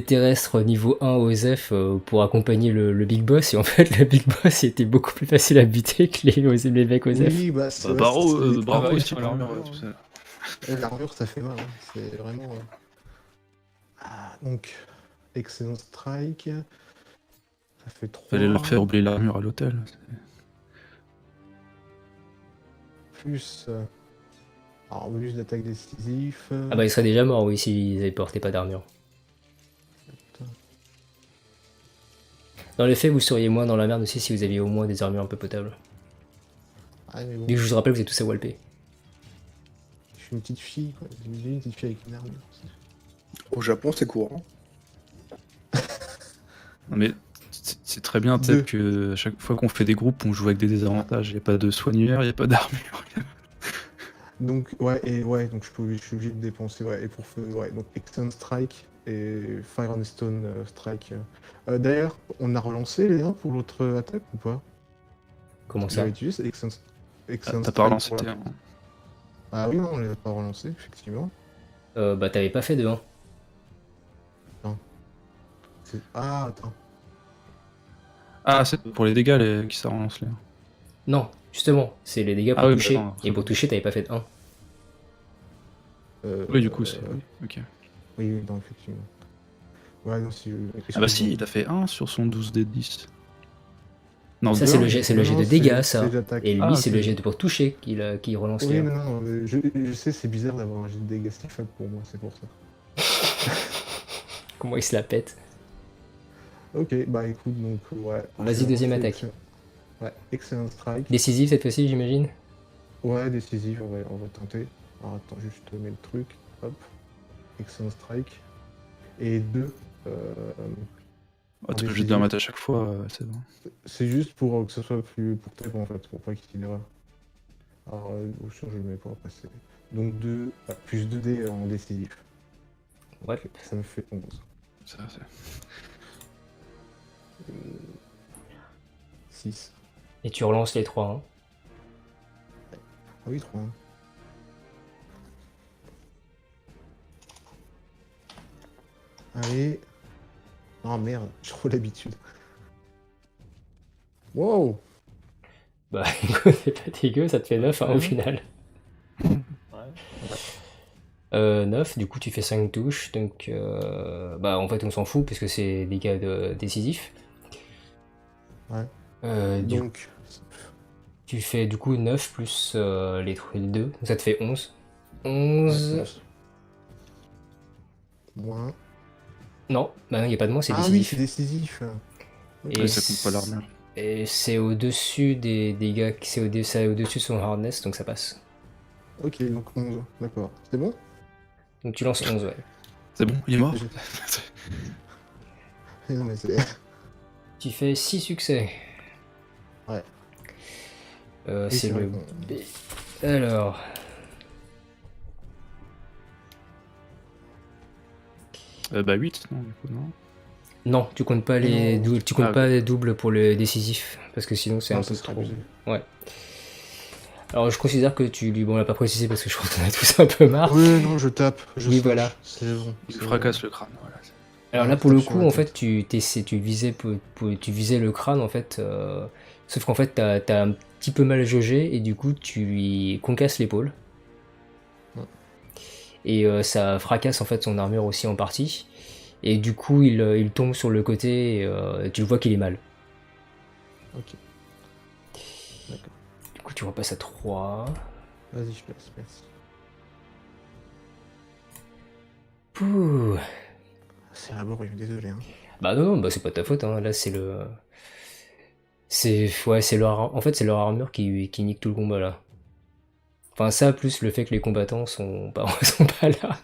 terrestres niveau 1 OSF pour accompagner le Big Boss, et en fait, le Big Boss il était beaucoup plus facile à buter que les mecs OSF. Oui, bah c'est. Bravo, c'est- bravo ouais, aussi sur pour l'armure, l'armure, tout ça. L'armure, ça fait mal. Hein. C'est vraiment. Ah, donc, excellent strike. Ça fait 3. Fallait leur faire oublier l'armure à l'hôtel. Plus. Alors, bonus d'attaque décisif. Ah bah il serait déjà mort, oui, s'ils avaient porté pas d'armure. Dans les faits, vous seriez moins dans la merde aussi si vous aviez au moins des armures un peu potables. Ah, mais bon, Vu que je vous rappelle, vous êtes tous à walper. je suis une petite fille, quoi. J'ai une petite fille avec une armure. Au Japon, c'est courant. Non, mais c'est très bien, Deux. peut-être que à chaque fois qu'on fait des groupes, on joue avec des désavantages. Il n'y a pas de soigneur, il n'y a pas d'armure. Donc, donc je suis obligé de dépenser, ouais, et pour ouais, donc Extend Strike et Fire and Stone Strike. D'ailleurs, on a relancé les 1 pour l'autre attaque ou pas? Comment ça? J'avais utilisé c'est Extend T'as Strike pas relancé pour tes la- un. Ah oui, non, on l'a pas relancé, effectivement. Bah t'avais pas fait de 1. Ah, attends. Ah, c'est pour les dégâts qui ça relance les. Non, justement, c'est les dégâts pour Ah oui, toucher. bah non, Et pour toucher, t'avais pas fait de 1. Oui, du coup, c'est. oui, Ok. oui, non, effectivement. Ouais, non, si Ah bah si, il a fait 1 sur son 12 d 10. Non, Ça, deux. c'est le jet Non, de c'est- dégâts, ça. c'est l'attaque. Et lui, Ah, c'est ok. le jet pour toucher qui relance Oui, les non, 1. non, je sais, c'est bizarre d'avoir un jet de dégâts si faible pour moi, c'est pour ça. Comment il se la pète? Ok, bah écoute, donc, ouais. Vas-y, deuxième attaque. Ouais, excellent strike. Décisive cette fois-ci, j'imagine? Ouais, décisif, on va tenter. Alors attends, juste je te mets le truc. Hop. Excellent strike. Et 2. Ah, t'es obligé de bien mettre à chaque fois, c'est bon. C'est juste pour que ce soit plus pour toi en fait, pour pas qu'il y ait d'erreur. Alors, ou sûr, je le mets pas après. Donc 2, plus 2 dés en décisif. Ouais. Ok, ça me fait 11. Ça, 6. Et tu relances les 3. Hein. Ah oui, 3. Allez. Oh merde, j'ai trop l'habitude. Wow. Bah écoute, c'est pas dégueu, ça te fait 9 hein, au final. 9, du coup tu fais 5 touches, donc bah en fait on s'en fout parce que c'est des dégâts décisifs. Ouais. Donc tu fais du coup 9 plus les 2, donc ça te fait 11. 11... Moins. Non, bah non, il n'y a pas de moins, c'est Ah oui, décisif. c'est décisif. Et ça compte pas l'armure. Et c'est au-dessus des dégâts, c'est au-dessus de son hardness, donc ça passe. Ok, donc 11. D'accord. C'est bon? Donc tu lances 11, ouais. C'est bon, il est mort. Non, mais c'est. Tu fais 6 succès. Ouais. C'est c'est vrai le qu'on- B. Alors. Bah 8, non, du coup, non. Non, tu comptes pas les Non. doubles, tu comptes Ah, pas les doubles pour le décisif, parce que sinon c'est Non, un ça peu serait trop. abusé. Ouais. Alors je considère que tu lui. Bon, on l'a pas précisé parce que je crois qu'on a tous un peu marre. Ouais, non, je tape. Oui, voilà. C'est bon. Il c'est fracasse bon. le crâne, voilà. Alors Ouais, là, pour le tape sur coup, la en tête. fait, tu visais, tu visais le crâne, en fait. Sauf qu'en fait, t'as un petit peu mal jaugé et du coup, tu lui concasses l'épaule. Ouais. Et ça fracasse en fait son armure aussi en partie. Et du coup, il tombe sur le côté et tu le vois qu'il est mal. Ok. D'accord. Du coup, tu repasses à 3. Vas-y, je passe, merci. Pouh. C'est laborieux, désolé. Hein. Bah non, bah c'est pas ta faute, hein. Là, c'est le. C'est leur. En fait, c'est leur armure qui nique tout le combat là. Enfin, ça, plus le fait que les combattants sont pas là.